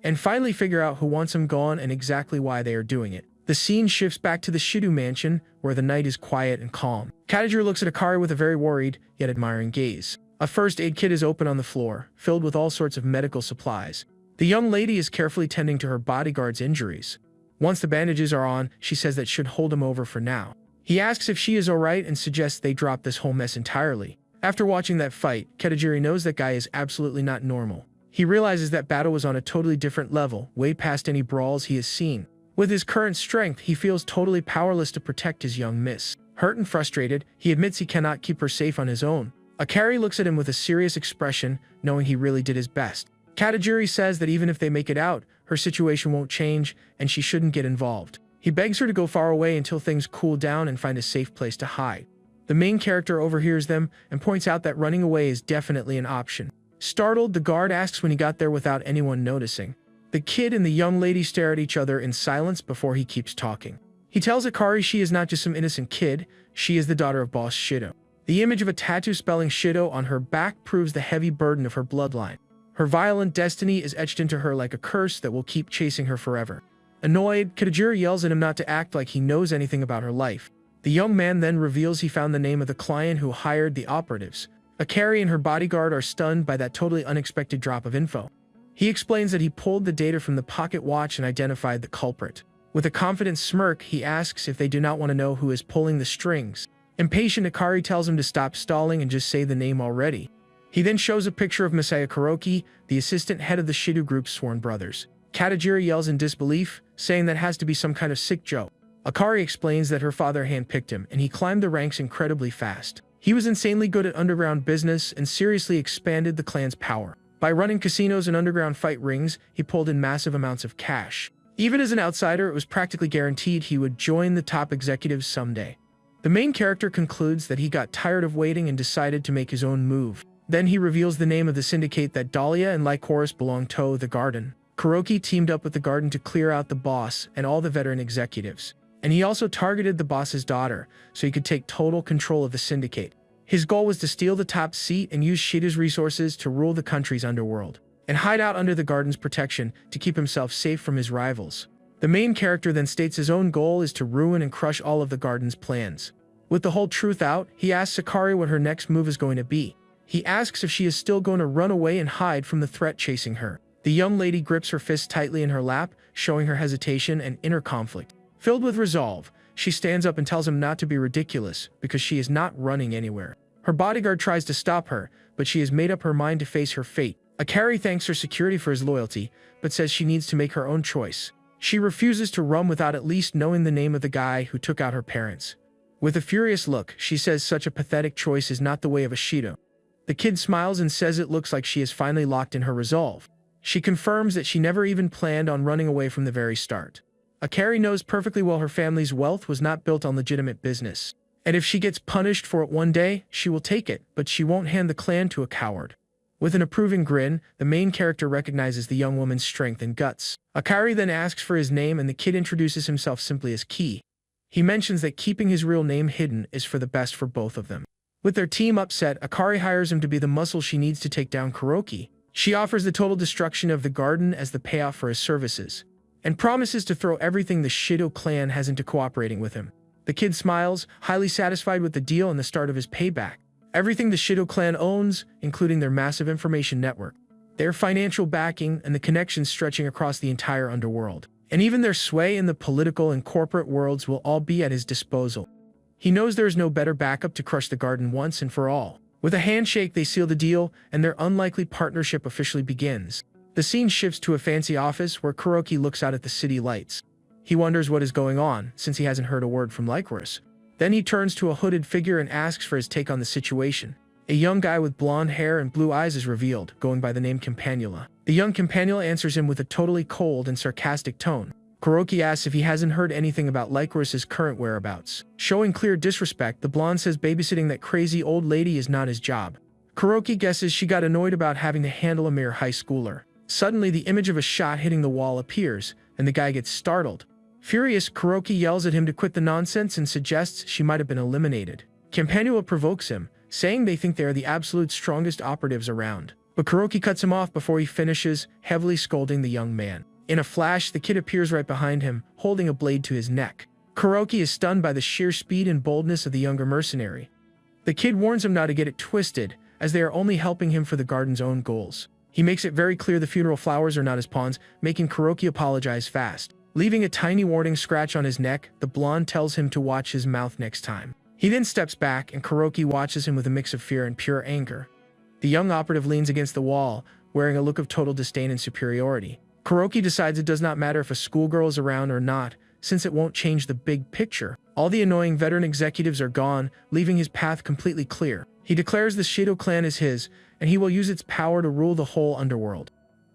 and finally figure out who wants him gone and exactly why they are doing it. The scene shifts back to the Shido mansion, where the night is quiet and calm. Katajiri looks at Akari with a very worried, yet admiring gaze. A first aid kit is open on the floor, filled with all sorts of medical supplies. The young lady is carefully tending to her bodyguard's injuries. Once the bandages are on, she says that should hold him over for now. He asks if she is alright and suggests they drop this whole mess entirely. After watching that fight, Katajiri knows that guy is absolutely not normal. He realizes that battle was on a totally different level, way past any brawls he has seen. With his current strength, he feels totally powerless to protect his young miss. Hurt and frustrated, he admits he cannot keep her safe on his own. Akari looks at him with a serious expression, knowing he really did his best. Katajiri says that even if they make it out, her situation won't change, and she shouldn't get involved. He begs her to go far away until things cool down and find a safe place to hide. The main character overhears them and points out that running away is definitely an option. Startled, the guard asks when he got there without anyone noticing. The kid and the young lady stare at each other in silence before he keeps talking. He tells Akari she is not just some innocent kid, she is the daughter of Boss Shido. The image of a tattoo spelling Shido on her back proves the heavy burden of her bloodline. Her violent destiny is etched into her like a curse that will keep chasing her forever. Annoyed, Katajiri yells at him not to act like he knows anything about her life. The young man then reveals he found the name of the client who hired the operatives. Akari and her bodyguard are stunned by that totally unexpected drop of info. He explains that he pulled the data from the pocket watch and identified the culprit. With a confident smirk, he asks if they do not want to know who is pulling the strings. Impatient, Akari tells him to stop stalling and just say the name already. He then shows a picture of Messiah Kuroki, the assistant head of the Shido group's sworn brothers. Katajiri yells in disbelief, saying that has to be some kind of sick joke. Akari explains that her father handpicked him, and he climbed the ranks incredibly fast. He was insanely good at underground business and seriously expanded the clan's power. By running casinos and underground fight rings, he pulled in massive amounts of cash. Even as an outsider, it was practically guaranteed he would join the top executives someday. The main character concludes that he got tired of waiting and decided to make his own move. Then he reveals the name of the syndicate that Dahlia and Lycoris belong to, the Garden. Kuroki teamed up with the Garden to clear out the boss and all the veteran executives. and he also targeted the boss's daughter so he could take total control of the syndicate. His goal was to steal the top seat and use Shido's resources to rule the country's underworld, and hide out under the garden's protection to keep himself safe from his rivals. The main character then states his own goal is to ruin and crush all of the garden's plans. With the whole truth out, he asks Sakari what her next move is going to be. He asks if she is still going to run away and hide from the threat chasing her. The young lady grips her fist tightly in her lap, showing her hesitation and inner conflict. Filled with resolve, she stands up and tells him not to be ridiculous because she is not running anywhere. Her bodyguard tries to stop her, but she has made up her mind to face her fate. Akari thanks her security for his loyalty, but says she needs to make her own choice. She refuses to run without at least knowing the name of the guy who took out her parents. With a furious look, she says such a pathetic choice is not the way of a Shido. The kid smiles and says it looks like she is finally locked in her resolve. She confirms that she never even planned on running away from the very start. Akari knows perfectly well her family's wealth was not built on legitimate business. And if she gets punished for it one day, she will take it, but she won't hand the clan to a coward. With an approving grin, the main character recognizes the young woman's strength and guts. Akari then asks for his name and the kid introduces himself simply as Ki. He mentions that keeping his real name hidden is for the best for both of them. With their team upset, Akari hires him to be the muscle she needs to take down Kuroki. She offers the total destruction of the garden as the payoff for his services, and promises to throw everything the Shido clan has into cooperating with him. The kid smiles, highly satisfied with the deal and the start of his payback. Everything the Shido clan owns, including their massive information network, their financial backing, and the connections stretching across the entire underworld, and even their sway in the political and corporate worlds will all be at his disposal. He knows there is no better backup to crush the garden once and for all. With a handshake, they seal the deal, and their unlikely partnership officially begins. The scene shifts to a fancy office where Kuroki looks out at the city lights. He wonders what is going on, since he hasn't heard a word from Lycoris. Then he turns to a hooded figure and asks for his take on the situation. A young guy with blonde hair and blue eyes is revealed, going by the name Campanula. The young Campanula answers him with a totally cold and sarcastic tone. Kuroki asks if he hasn't heard anything about Lycoris's current whereabouts. Showing clear disrespect, the blonde says babysitting that crazy old lady is not his job. Kuroki guesses she got annoyed about having to handle a mere high schooler. Suddenly, the image of a shot hitting the wall appears, and the guy gets startled. Furious, Kuroki yells at him to quit the nonsense and suggests she might have been eliminated. Campanula provokes him, saying they think they are the absolute strongest operatives around. But Kuroki cuts him off before he finishes, heavily scolding the young man. In a flash, the kid appears right behind him, holding a blade to his neck. Kuroki is stunned by the sheer speed and boldness of the younger mercenary. The kid warns him not to get it twisted, as they are only helping him for the garden's own goals. He makes it very clear the funeral flowers are not his pawns, making Kuroki apologize fast. Leaving a tiny warning scratch on his neck, the blonde tells him to watch his mouth next time. He then steps back, and Kuroki watches him with a mix of fear and pure anger. The young operative leans against the wall, wearing a look of total disdain and superiority. Kuroki decides it does not matter if a schoolgirl is around or not, since it won't change the big picture. All the annoying veteran executives are gone, leaving his path completely clear. He declares the Shido clan is his, and he will use its power to rule the whole underworld.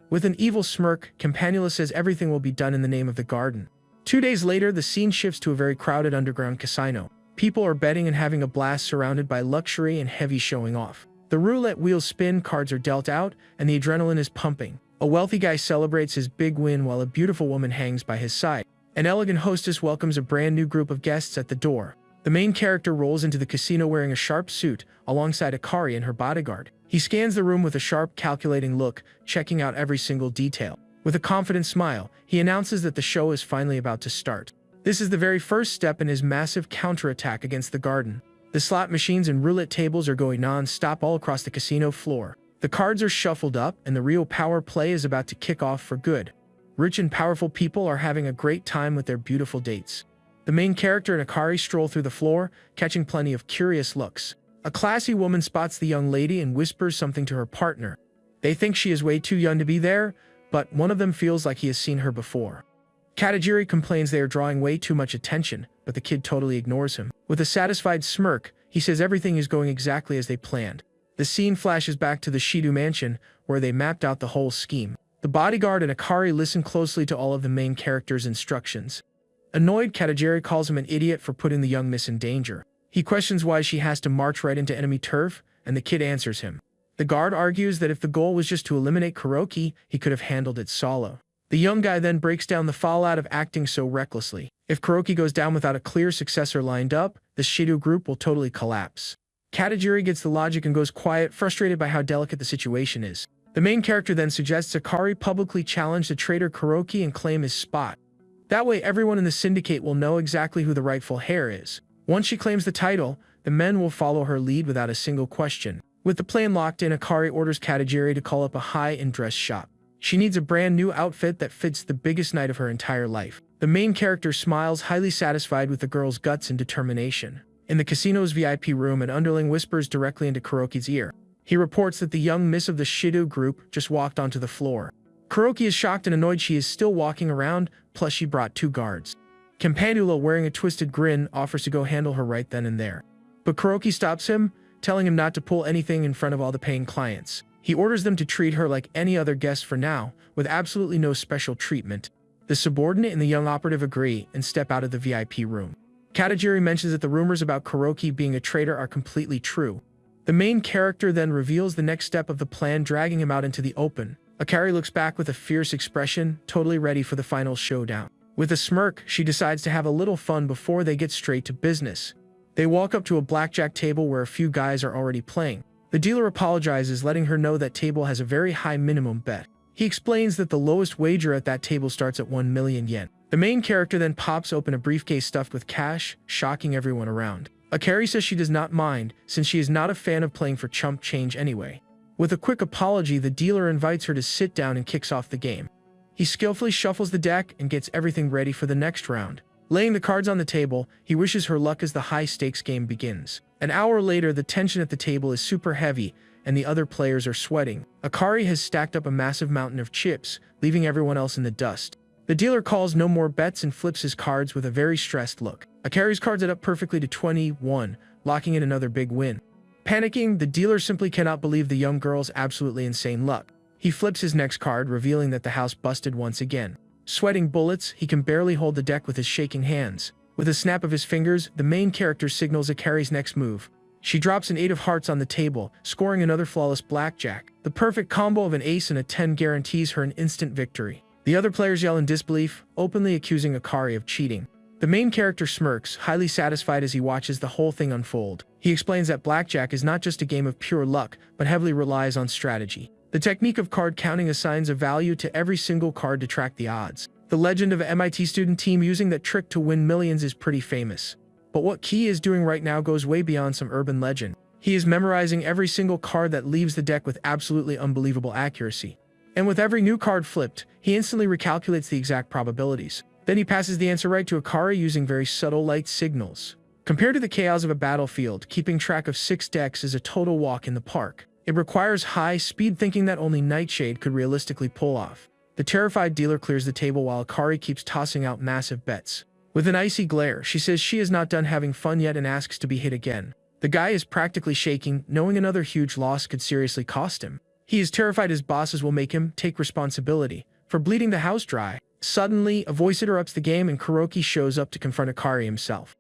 With an evil smirk, Campanula says everything will be done in the name of the garden. 2 days later, the scene shifts to a very crowded underground casino. People are betting and having a blast surrounded by luxury and heavy showing off. The roulette wheels spin, cards are dealt out, and the adrenaline is pumping. A wealthy guy celebrates his big win while a beautiful woman hangs by his side. An elegant hostess welcomes a brand new group of guests at the door. The main character rolls into the casino wearing a sharp suit, alongside Akari and her bodyguard. He scans the room with a sharp, calculating look, checking out every single detail. With a confident smile, he announces that the show is finally about to start. This is the very first step in his massive counterattack against the garden. The slot machines and roulette tables are going non-stop all across the casino floor. The cards are shuffled up, and the real power play is about to kick off for good. Rich and powerful people are having a great time with their beautiful dates. The main character and Akari stroll through the floor, catching plenty of curious looks. A classy woman spots the young lady and whispers something to her partner. They think she is way too young to be there, but one of them feels like he has seen her before. Katajiri complains they are drawing way too much attention, but the kid totally ignores him. With a satisfied smirk, he says everything is going exactly as they planned. The scene flashes back to the Shido mansion, where they mapped out the whole scheme. The bodyguard and Akari listen closely to all of the main characters' instructions. Annoyed, Katajiri calls him an idiot for putting the young miss in danger. He questions why she has to march right into enemy turf, and the kid answers him. The guard argues that if the goal was just to eliminate Kuroki, he could have handled it solo. The young guy then breaks down the fallout of acting so recklessly. If Kuroki goes down without a clear successor lined up, the Shido group will totally collapse. Katajiri gets the logic and goes quiet, frustrated by how delicate the situation is. The main character then suggests Akari publicly challenge the traitor Kuroki and claim his spot. That way everyone in the syndicate will know exactly who the rightful heir is. Once she claims the title, the men will follow her lead without a single question. With the plan locked in, Akari orders Katajiri to call up a high-end dress shop. She needs a brand new outfit that fits the biggest night of her entire life. The main character smiles, highly satisfied with the girl's guts and determination. In the casino's VIP room, an underling whispers directly into Kuroki's ear. He reports that the young miss of the Shido group just walked onto the floor. Kuroki is shocked and annoyed she is still walking around, plus she brought 2 guards. Campanula, wearing a twisted grin, offers to go handle her right then and there. But Kuroki stops him, telling him not to pull anything in front of all the paying clients. He orders them to treat her like any other guest for now, with absolutely no special treatment. The subordinate and the young operative agree and step out of the VIP room. Katajiri mentions that the rumors about Kuroki being a traitor are completely true. The main character then reveals the next step of the plan, dragging him out into the open. Akari looks back with a fierce expression, totally ready for the final showdown. With a smirk, she decides to have a little fun before they get straight to business. They walk up to a blackjack table where a few guys are already playing. The dealer apologizes, letting her know that table has a very high minimum bet. He explains that the lowest wager at that table starts at 1 million yen. The main character then pops open a briefcase stuffed with cash, shocking everyone around. Akari says she does not mind, since she is not a fan of playing for chump change anyway. With a quick apology, the dealer invites her to sit down and kicks off the game. He skillfully shuffles the deck and gets everything ready for the next round. Laying the cards on the table, he wishes her luck as the high-stakes game begins. An hour later, the tension at the table is super heavy, and the other players are sweating. Akari has stacked up a massive mountain of chips, leaving everyone else in the dust. The dealer calls no more bets and flips his cards with a very stressed look. Akari's cards add up perfectly to 21, locking in another big win. Panicking, the dealer simply cannot believe the young girl's absolutely insane luck. He flips his next card, revealing that the house busted once again. Sweating bullets, he can barely hold the deck with his shaking hands. With a snap of his fingers, the main character signals Akari's next move. She drops an 8 of hearts on the table, scoring another flawless blackjack. The perfect combo of an ace and a 10 guarantees her an instant victory. The other players yell in disbelief, openly accusing Akari of cheating. The main character smirks, highly satisfied as he watches the whole thing unfold. He explains that blackjack is not just a game of pure luck, but heavily relies on strategy. The technique of card counting assigns a value to every single card to track the odds. The legend of an MIT student team using that trick to win millions is pretty famous. But what Key is doing right now goes way beyond some urban legend. He is memorizing every single card that leaves the deck with absolutely unbelievable accuracy. And with every new card flipped, he instantly recalculates the exact probabilities. Then he passes the answer right to Akari using very subtle light signals. Compared to the chaos of a battlefield, keeping track of 6 decks is a total walk in the park. It requires high-speed thinking that only Nightshade could realistically pull off. The terrified dealer clears the table while Akari keeps tossing out massive bets. With an icy glare, she says she is not done having fun yet and asks to be hit again. The guy is practically shaking, knowing another huge loss could seriously cost him. He is terrified his bosses will make him take responsibility for bleeding the house dry. Suddenly, a voice interrupts the game and Kuroki shows up to confront Akari himself.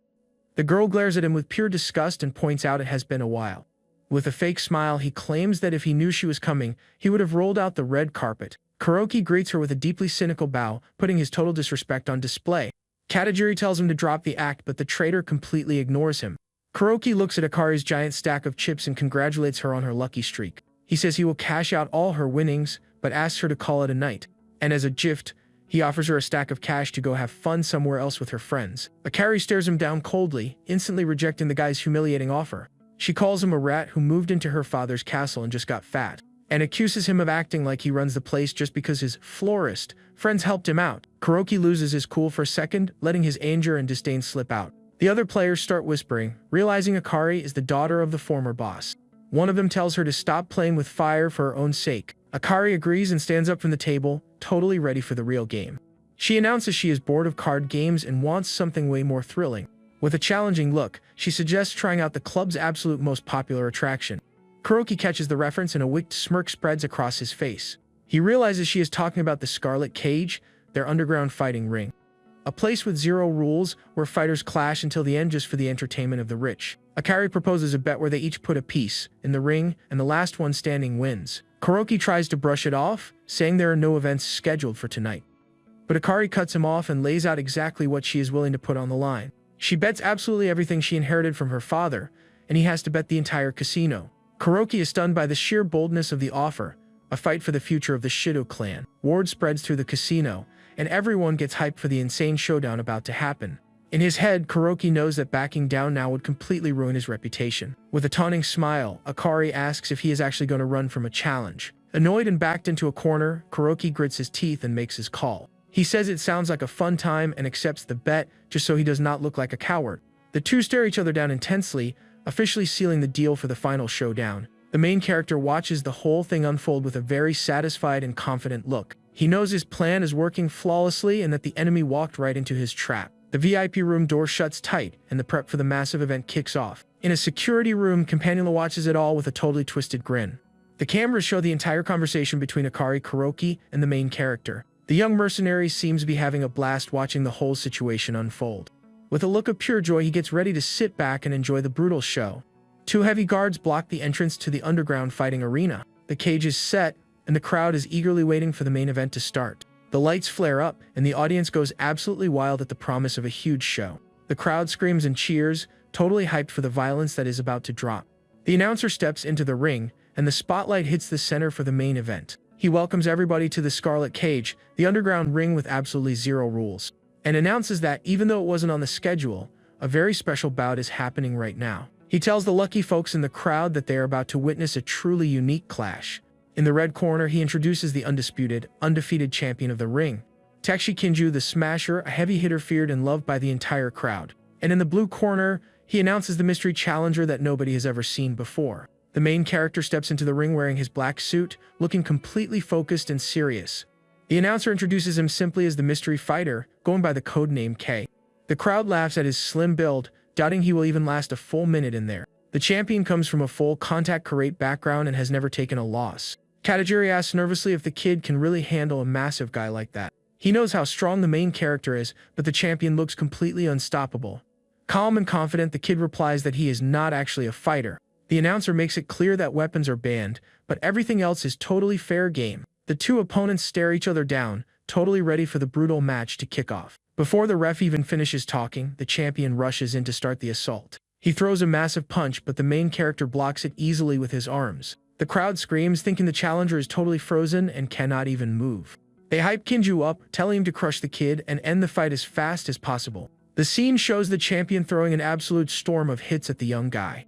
The girl glares at him with pure disgust and points out it has been a while. With a fake smile, he claims that if he knew she was coming, he would have rolled out the red carpet. Kuroki greets her with a deeply cynical bow, putting his total disrespect on display. Katajiri tells him to drop the act, but the traitor completely ignores him. Kuroki looks at Akari's giant stack of chips and congratulates her on her lucky streak. He says he will cash out all her winnings, but asks her to call it a night. And as a gift, he offers her a stack of cash to go have fun somewhere else with her friends. Akari stares him down coldly, instantly rejecting the guy's humiliating offer. She calls him a rat who moved into her father's castle and just got fat, and accuses him of acting like he runs the place just because his florist friends helped him out. Kuroki loses his cool for a second, letting his anger and disdain slip out. The other players start whispering, realizing Akari is the daughter of the former boss. One of them tells her to stop playing with fire for her own sake. Akari agrees and stands up from the table, totally ready for the real game. She announces she is bored of card games and wants something way more thrilling. With a challenging look, she suggests trying out the club's absolute most popular attraction. Kuroki catches the reference and a wicked smirk spreads across his face. He realizes she is talking about the Scarlet Cage, their underground fighting ring. A place with 0 rules, where fighters clash until the end just for the entertainment of the rich. Akari proposes a bet where they each put a piece in the ring, and the last one standing wins. Kuroki tries to brush it off, saying there are no events scheduled for tonight. but Akari cuts him off and lays out exactly what she is willing to put on the line. She bets absolutely everything she inherited from her father, and he has to bet the entire casino. Kuroki is stunned by the sheer boldness of the offer, a fight for the future of the Shido clan. Word spreads through the casino, and everyone gets hyped for the insane showdown about to happen. In his head, Kuroki knows that backing down now would completely ruin his reputation. With a taunting smile, Akari asks if he is actually going to run from a challenge. Annoyed and backed into a corner, Kuroki grits his teeth and makes his call. He says it sounds like a fun time and accepts the bet just so he does not look like a coward. The two stare each other down intensely, officially sealing the deal for the final showdown. The main character watches the whole thing unfold with a very satisfied and confident look. He knows his plan is working flawlessly and that the enemy walked right into his trap. The VIP room door shuts tight, and the prep for the massive event kicks off. In a security room, Campanula watches it all with a totally twisted grin. The cameras show the entire conversation between Akari, Kuroki, and the main character. The young mercenary seems to be having a blast watching the whole situation unfold. With a look of pure joy, he gets ready to sit back and enjoy the brutal show. Two heavy guards block the entrance to the underground fighting arena. The cage is set, and the crowd is eagerly waiting for the main event to start. The lights flare up, and the audience goes absolutely wild at the promise of a huge show. The crowd screams and cheers, totally hyped for the violence that is about to drop. The announcer steps into the ring, and the spotlight hits the center for the main event. He welcomes everybody to the Scarlet Cage, the underground ring with absolutely zero rules, and announces that, even though it wasn't on the schedule, a very special bout is happening right now. He tells the lucky folks in the crowd that they are about to witness a truly unique clash. In the red corner, he introduces the undefeated champion of the ring, Takeshi Kinju the Smasher, a heavy hitter feared and loved by the entire crowd. And in the blue corner, he announces the mystery challenger that nobody has ever seen before. The main character steps into the ring wearing his black suit, looking completely focused and serious. The announcer introduces him simply as the mystery fighter, going by the codename K. The crowd laughs at his slim build, doubting he will even last a full minute in there. The champion comes from a full contact karate background and has never taken a loss. Katajiri asks nervously if the kid can really handle a massive guy like that. He knows how strong the main character is, but the champion looks completely unstoppable. Calm and confident, the kid replies that he is not actually a fighter. The announcer makes it clear that weapons are banned, but everything else is totally fair game. The two opponents stare each other down, totally ready for the brutal match to kick off. Before the ref even finishes talking, the champion rushes in to start the assault. He throws a massive punch, but the main character blocks it easily with his arms. The crowd screams, thinking the challenger is totally frozen and cannot even move. They hype Kinju up, telling him to crush the kid and end the fight as fast as possible. The scene shows the champion throwing an absolute storm of hits at the young guy.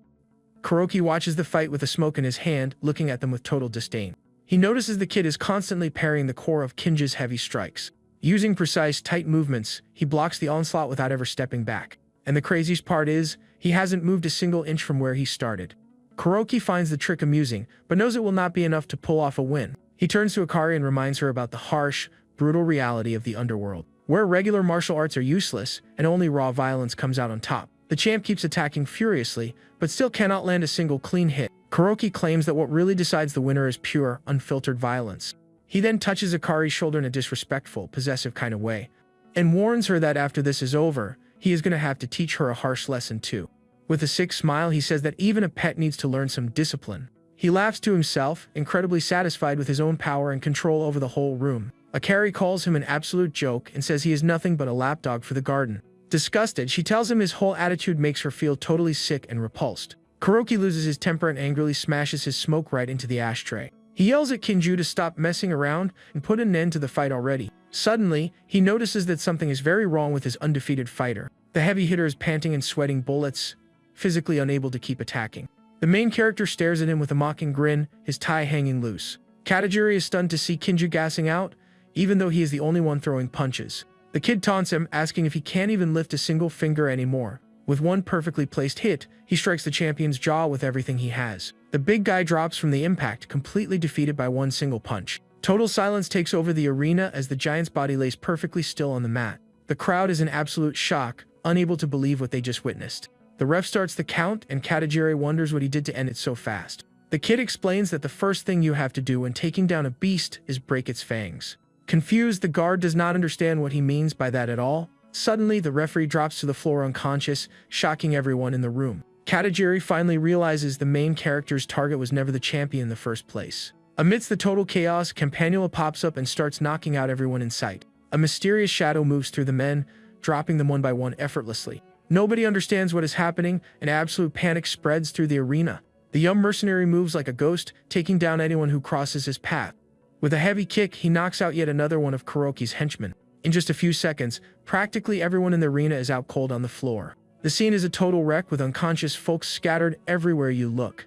Kuroki watches the fight with a smoke in his hand, looking at them with total disdain. He notices the kid is constantly parrying the core of Kinju's heavy strikes. Using precise, tight movements, he blocks the onslaught without ever stepping back. And the craziest part is, he hasn't moved a single inch from where he started. Kuroki finds the trick amusing, but knows it will not be enough to pull off a win. He turns to Akari and reminds her about the harsh, brutal reality of the underworld, where regular martial arts are useless and only raw violence comes out on top. The champ keeps attacking furiously, but still cannot land a single clean hit. Kuroki claims that what really decides the winner is pure, unfiltered violence. He then touches Akari's shoulder in a disrespectful, possessive kind of way, and warns her that after this is over, he is going to have to teach her a harsh lesson too. With a sick smile, he says that even a pet needs to learn some discipline. He laughs to himself, incredibly satisfied with his own power and control over the whole room. Akari calls him an absolute joke and says he is nothing but a lapdog for the garden. Disgusted, she tells him his whole attitude makes her feel totally sick and repulsed. Kuroki loses his temper and angrily smashes his smoke right into the ashtray. He yells at Kinju to stop messing around and put an end to the fight already. Suddenly, he notices that something is very wrong with his undefeated fighter. The heavy hitter is panting and sweating bullets, physically unable to keep attacking. The main character stares at him with a mocking grin, his tie hanging loose. Katajiri is stunned to see Kinju gassing out, even though he is the only one throwing punches. The kid taunts him, asking if he can't even lift a single finger anymore. With one perfectly placed hit, he strikes the champion's jaw with everything he has. The big guy drops from the impact, completely defeated by one single punch. Total silence takes over the arena as the giant's body lays perfectly still on the mat. The crowd is in absolute shock, unable to believe what they just witnessed. The ref starts the count, and Katajiri wonders what he did to end it so fast. The kid explains that the first thing you have to do when taking down a beast is break its fangs. Confused, the guard does not understand what he means by that at all. Suddenly, the referee drops to the floor unconscious, shocking everyone in the room. Katajiri finally realizes the main character's target was never the champion in the first place. Amidst the total chaos, Campanula pops up and starts knocking out everyone in sight. A mysterious shadow moves through the men, dropping them one by one effortlessly. Nobody understands what is happening, and absolute panic spreads through the arena. The young mercenary moves like a ghost, taking down anyone who crosses his path. With a heavy kick, he knocks out yet another one of Kuroki's henchmen. In just a few seconds, practically everyone in the arena is out cold on the floor. The scene is a total wreck with unconscious folks scattered everywhere you look.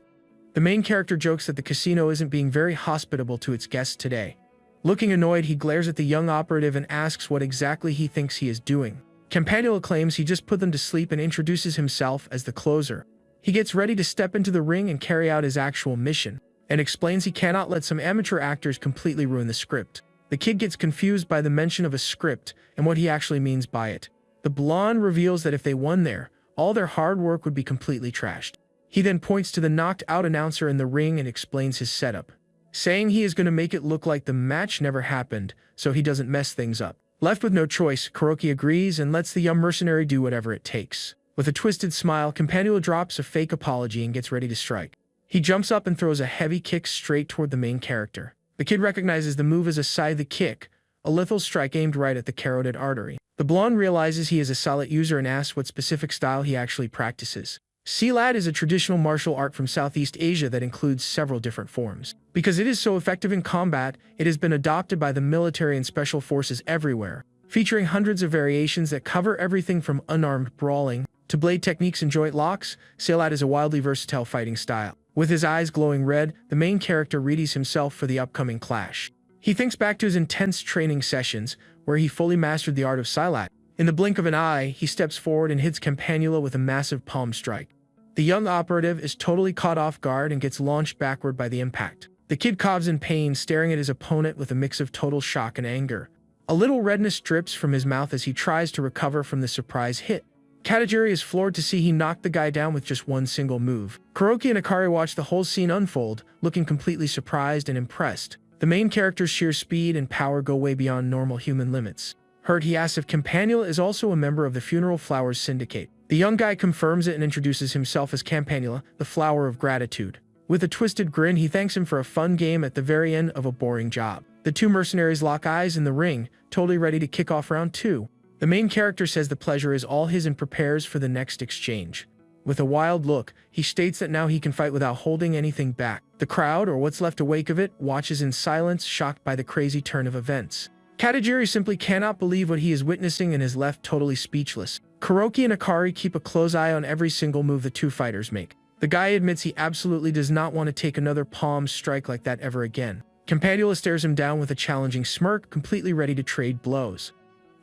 The main character jokes that the casino isn't being very hospitable to its guests today. Looking annoyed, he glares at the young operative and asks what exactly he thinks he is doing. Campanula claims he just put them to sleep and introduces himself as the closer. He gets ready to step into the ring and carry out his actual mission, and explains he cannot let some amateur actors completely ruin the script. The kid gets confused by the mention of a script and what he actually means by it. The blonde reveals that if they won there, all their hard work would be completely trashed. He then points to the knocked-out announcer in the ring and explains his setup, saying he is going to make it look like the match never happened so he doesn't mess things up. Left with no choice, Kuroki agrees and lets the young mercenary do whatever it takes. With a twisted smile, Campanula drops a fake apology and gets ready to strike. He jumps up and throws a heavy kick straight toward the main character. The kid recognizes the move as a scythe kick, a lethal strike aimed right at the carotid artery. The blonde realizes he is a solid user and asks what specific style he actually practices. Silat is a traditional martial art from Southeast Asia that includes several different forms. Because it is so effective in combat, it has been adopted by the military and special forces everywhere, featuring hundreds of variations that cover everything from unarmed brawling to blade techniques and joint locks. Silat is a wildly versatile fighting style. With his eyes glowing red, the main character readies himself for the upcoming clash. He thinks back to his intense training sessions, where he fully mastered the art of Silat. In the blink of an eye, he steps forward and hits Campanula with a massive palm strike. The young operative is totally caught off guard and gets launched backward by the impact. The kid coughs in pain, staring at his opponent with a mix of total shock and anger. A little redness drips from his mouth as he tries to recover from the surprise hit. Katajiri is floored to see he knocked the guy down with just one single move. Kuroki and Akari watch the whole scene unfold, looking completely surprised and impressed. The main character's sheer speed and power go way beyond normal human limits. Hurt, he asks if Campanula is also a member of the Funeral Flowers Syndicate. The young guy confirms it and introduces himself as Campanula, the Flower of Gratitude. With a twisted grin, he thanks him for a fun game at the very end of a boring job. The two mercenaries lock eyes in the ring, totally ready to kick off round 2. The main character says the pleasure is all his and prepares for the next exchange. With a wild look, he states that now he can fight without holding anything back. The crowd, or what's left awake of it, watches in silence, shocked by the crazy turn of events. Katajiri simply cannot believe what he is witnessing and is left totally speechless. Kuroki and Akari keep a close eye on every single move the two fighters make. The guy admits he absolutely does not want to take another palm strike like that ever again. Campanula stares him down with a challenging smirk, completely ready to trade blows.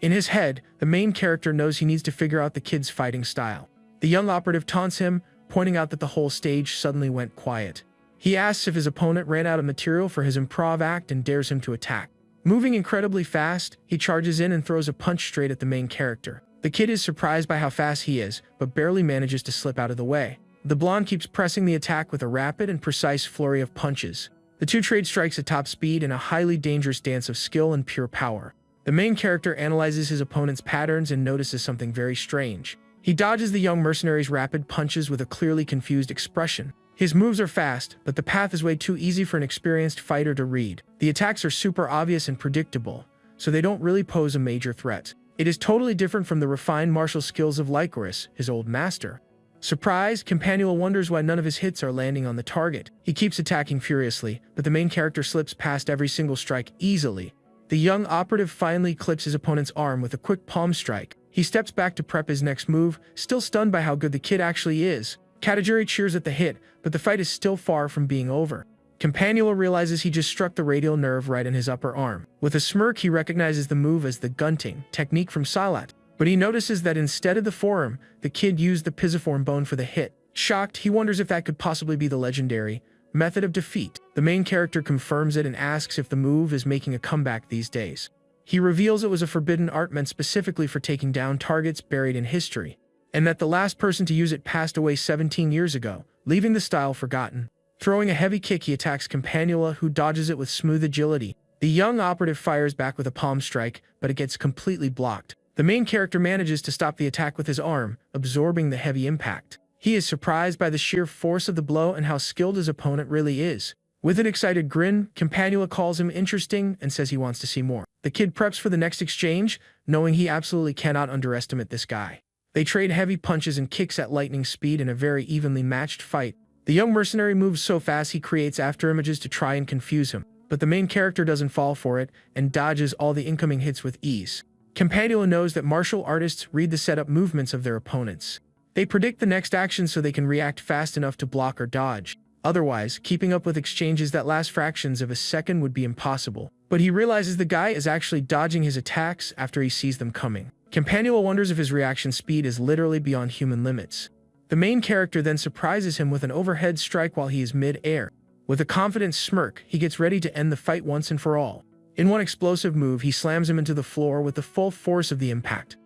In his head, the main character knows he needs to figure out the kid's fighting style. The young operative taunts him, pointing out that the whole stage suddenly went quiet. He asks if his opponent ran out of material for his improv act and dares him to attack. Moving incredibly fast, he charges in and throws a punch straight at the main character. The kid is surprised by how fast he is, but barely manages to slip out of the way. The blonde keeps pressing the attack with a rapid and precise flurry of punches. The two trade strikes at top speed in a highly dangerous dance of skill and pure power. The main character analyzes his opponent's patterns and notices something very strange. He dodges the young mercenary's rapid punches with a clearly confused expression. His moves are fast, but the path is way too easy for an experienced fighter to read. The attacks are super obvious and predictable, so they don't really pose a major threat. It is totally different from the refined martial skills of Lycoris, his old master. Surprised, Campanula wonders why none of his hits are landing on the target. He keeps attacking furiously, but the main character slips past every single strike easily. The young operative finally clips his opponent's arm with a quick palm strike. He steps back to prep his next move, still stunned by how good the kid actually is. Katajiri cheers at the hit, but the fight is still far from being over. Campanula realizes he just struck the radial nerve right in his upper arm. With a smirk, he recognizes the move as the gunting technique from Silat, but he notices that instead of the forearm, the kid used the pisiform bone for the hit. Shocked, he wonders if that could possibly be the legendary method of defeat. The main character confirms it and asks if the move is making a comeback these days. He reveals it was a forbidden art meant specifically for taking down targets buried in history, and that the last person to use it passed away 17 years ago, leaving the style forgotten. Throwing a heavy kick, he attacks Campanula, who dodges it with smooth agility. The young operative fires back with a palm strike, but it gets completely blocked. The main character manages to stop the attack with his arm, absorbing the heavy impact. He is surprised by the sheer force of the blow and how skilled his opponent really is. With an excited grin, Campanula calls him interesting and says he wants to see more. The kid preps for the next exchange, knowing he absolutely cannot underestimate this guy. They trade heavy punches and kicks at lightning speed in a very evenly matched fight. The young mercenary moves so fast he creates afterimages to try and confuse him, but the main character doesn't fall for it and dodges all the incoming hits with ease. Campanula knows that martial artists read the setup movements of their opponents. They predict the next action so they can react fast enough to block or dodge. Otherwise, keeping up with exchanges that last fractions of a second would be impossible. But he realizes the guy is actually dodging his attacks after he sees them coming. Campanula wonders if his reaction speed is literally beyond human limits. The main character then surprises him with an overhead strike while he is mid-air. With a confident smirk, he gets ready to end the fight once and for all. In one explosive move, he slams him into the floor with the full force of the impact.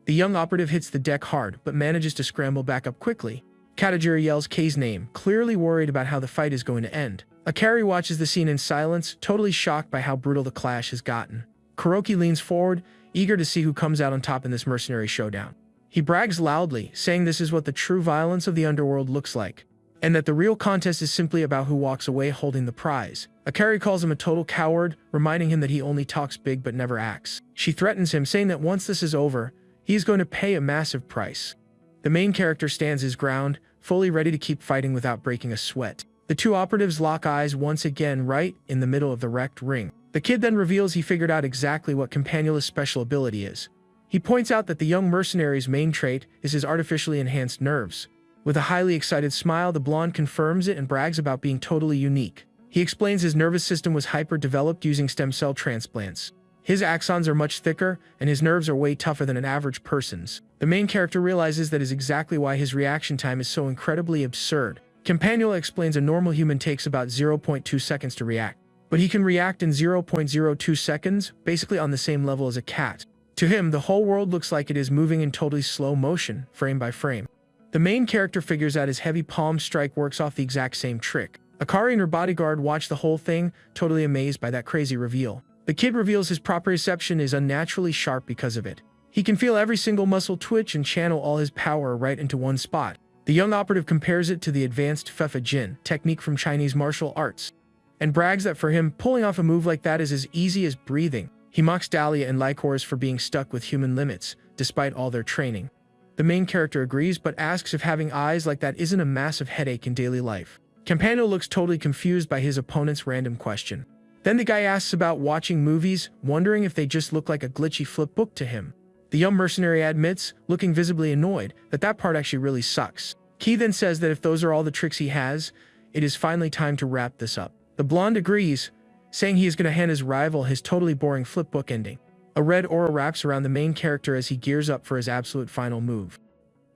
The young operative hits the deck hard, but manages to scramble back up quickly. Katajiri yells Kei's name, clearly worried about how the fight is going to end. Akari watches the scene in silence, totally shocked by how brutal the clash has gotten. Kuroki leans forward, eager to see who comes out on top in this mercenary showdown. He brags loudly, saying this is what the true violence of the underworld looks like, and that the real contest is simply about who walks away holding the prize. Akari calls him a total coward, reminding him that he only talks big but never acts. She threatens him, saying that once this is over, he is going to pay a massive price. The main character stands his ground, fully ready to keep fighting without breaking a sweat. The two operatives lock eyes once again right in the middle of the wrecked ring. The kid then reveals he figured out exactly what Campanula's special ability is. He points out that the young mercenary's main trait is his artificially enhanced nerves. With a highly excited smile, the blonde confirms it and brags about being totally unique. He explains his nervous system was hyper-developed using stem cell transplants. His axons are much thicker, and his nerves are way tougher than an average person's. The main character realizes that is exactly why his reaction time is so incredibly absurd. Campanula explains a normal human takes about 0.2 seconds to react, but he can react in 0.02 seconds, basically on the same level as a cat. To him, the whole world looks like it is moving in totally slow motion, frame by frame. The main character figures out his heavy palm strike works off the exact same trick. Akari and her bodyguard watch the whole thing, totally amazed by that crazy reveal. The kid reveals his proprioception is unnaturally sharp because of it. He can feel every single muscle twitch and channel all his power right into one spot. The young operative compares it to the advanced Fefa Jin technique from Chinese martial arts, and brags that for him, pulling off a move like that is as easy as breathing. He mocks Dahlia and Lycors for being stuck with human limits, despite all their training. The main character agrees, but asks if having eyes like that isn't a massive headache in daily life. Campanula looks totally confused by his opponent's random question. Then the guy asks about watching movies, wondering if they just look like a glitchy flip book to him. The young mercenary admits, looking visibly annoyed, that that part actually really sucks. Kei then says that if those are all the tricks he has, it is finally time to wrap this up. The blonde agrees, saying he is going to hand his rival his totally boring flipbook ending. A red aura wraps around the main character as he gears up for his absolute final move.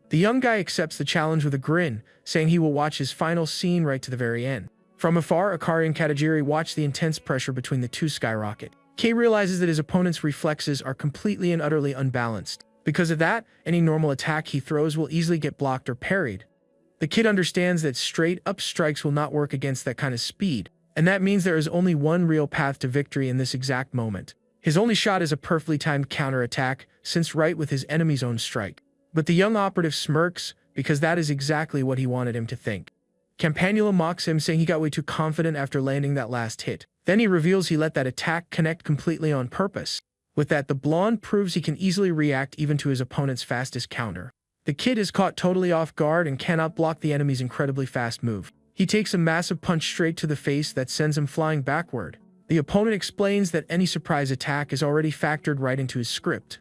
The young guy accepts the challenge with a grin, saying he will watch his final scene right to the very end. From afar, Akari and Katajiri watch the intense pressure between the two skyrocket. Kei realizes that his opponent's reflexes are completely and utterly unbalanced. Because of that, any normal attack he throws will easily get blocked or parried. The kid understands that straight-up strikes will not work against that kind of speed, and that means there is only one real path to victory in this exact moment. His only shot is a perfectly timed counterattack, cinched right with his enemy's own strike. But the young operative smirks, because that is exactly what he wanted him to think. Campanula mocks him, saying he got way too confident after landing that last hit. Then he reveals he let that attack connect completely on purpose. With that, the blonde proves he can easily react even to his opponent's fastest counter. The kid is caught totally off guard and cannot block the enemy's incredibly fast move. He takes a massive punch straight to the face that sends him flying backward. The opponent explains that any surprise attack is already factored right into his script.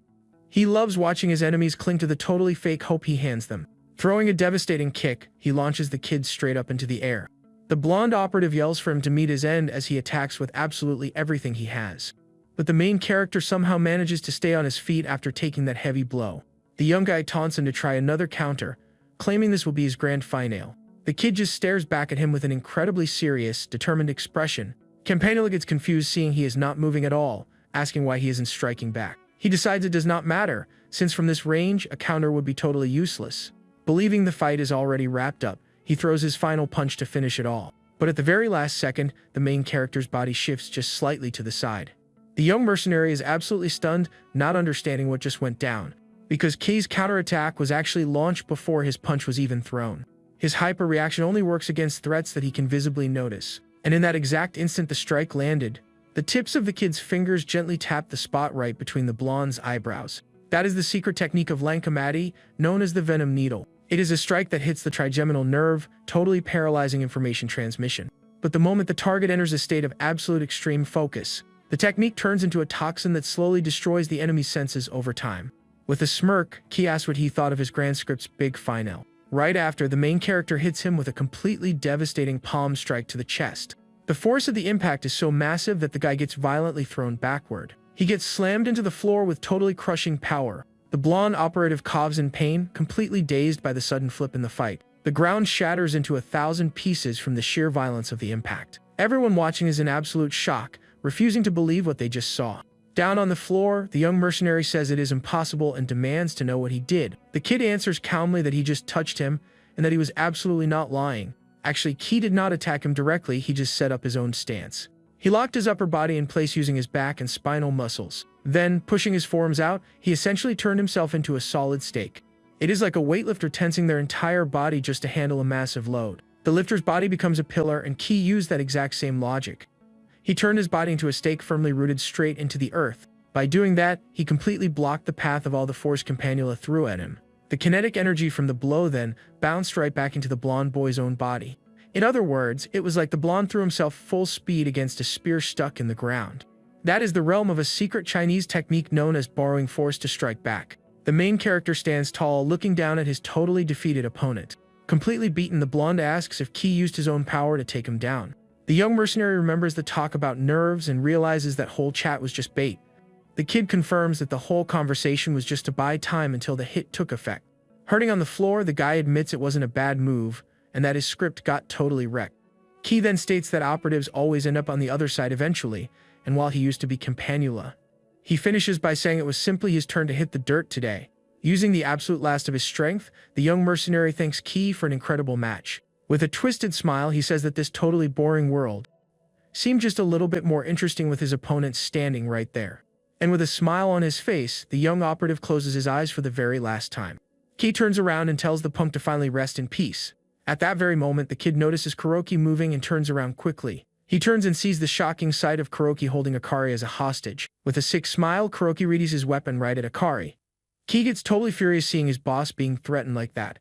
He loves watching his enemies cling to the totally fake hope he hands them. Throwing a devastating kick, he launches the kid straight up into the air. The blonde operative yells for him to meet his end as he attacks with absolutely everything he has. But the main character somehow manages to stay on his feet after taking that heavy blow. The young guy taunts him to try another counter, claiming this will be his grand finale. The kid just stares back at him with an incredibly serious, determined expression. Campanula gets confused seeing he is not moving at all, asking why he isn't striking back. He decides it does not matter, since from this range, a counter would be totally useless. Believing the fight is already wrapped up, he throws his final punch to finish it all. But at the very last second, the main character's body shifts just slightly to the side. The young mercenary is absolutely stunned, not understanding what just went down, because Kei's counterattack was actually launched before his punch was even thrown. His hyper reaction only works against threats that he can visibly notice. And in that exact instant the strike landed, the tips of the kid's fingers gently tapped the spot right between the blonde's eyebrows. That is the secret technique of Lankamati, known as the venom needle. It is a strike that hits the trigeminal nerve, totally paralyzing information transmission. But the moment the target enters a state of absolute extreme focus, the technique turns into a toxin that slowly destroys the enemy's senses over time. With a smirk, Key asks what he thought of his grand script's big final. Right after, the main character hits him with a completely devastating palm strike to the chest. The force of the impact is so massive that the guy gets violently thrown backward. He gets slammed into the floor with totally crushing power. The blonde operative coughs in pain, completely dazed by the sudden flip in the fight. The ground shatters into 1,000 pieces from the sheer violence of the impact. Everyone watching is in absolute shock, refusing to believe what they just saw. Down on the floor, the young mercenary says it is impossible and demands to know what he did. The kid answers calmly that he just touched him and that he was absolutely not lying. Actually, Key did not attack him directly, he just set up his own stance. He locked his upper body in place using his back and spinal muscles. Then, pushing his forearms out, he essentially turned himself into a solid stake. It is like a weightlifter tensing their entire body just to handle a massive load. The lifter's body becomes a pillar, and Key used that exact same logic. He turned his body into a stake firmly rooted straight into the earth. By doing that, he completely blocked the path of all the force Campanula threw at him. The kinetic energy from the blow then bounced right back into the blonde boy's own body. In other words, it was like the blonde threw himself full speed against a spear stuck in the ground. That is the realm of a secret Chinese technique known as borrowing force to strike back. The main character stands tall, looking down at his totally defeated opponent. Completely beaten, the blonde asks if Key used his own power to take him down. The young mercenary remembers the talk about nerves and realizes that whole chat was just bait. The kid confirms that the whole conversation was just to buy time until the hit took effect. Hurting on the floor, the guy admits it wasn't a bad move, and that his script got totally wrecked. Key then states that operatives always end up on the other side eventually, and while he used to be Campanula, he finishes by saying it was simply his turn to hit the dirt today. Using the absolute last of his strength, the young mercenary thanks Key for an incredible match. With a twisted smile, he says that this totally boring world seemed just a little bit more interesting with his opponent standing right there. And with a smile on his face, the young operative closes his eyes for the very last time. Key turns around and tells the punk to finally rest in peace. At that very moment, the kid notices Kuroki moving and turns around quickly. He turns and sees the shocking sight of Kuroki holding Akari as a hostage. With a sick smile, Kuroki readies his weapon right at Akari. Key gets totally furious seeing his boss being threatened like that,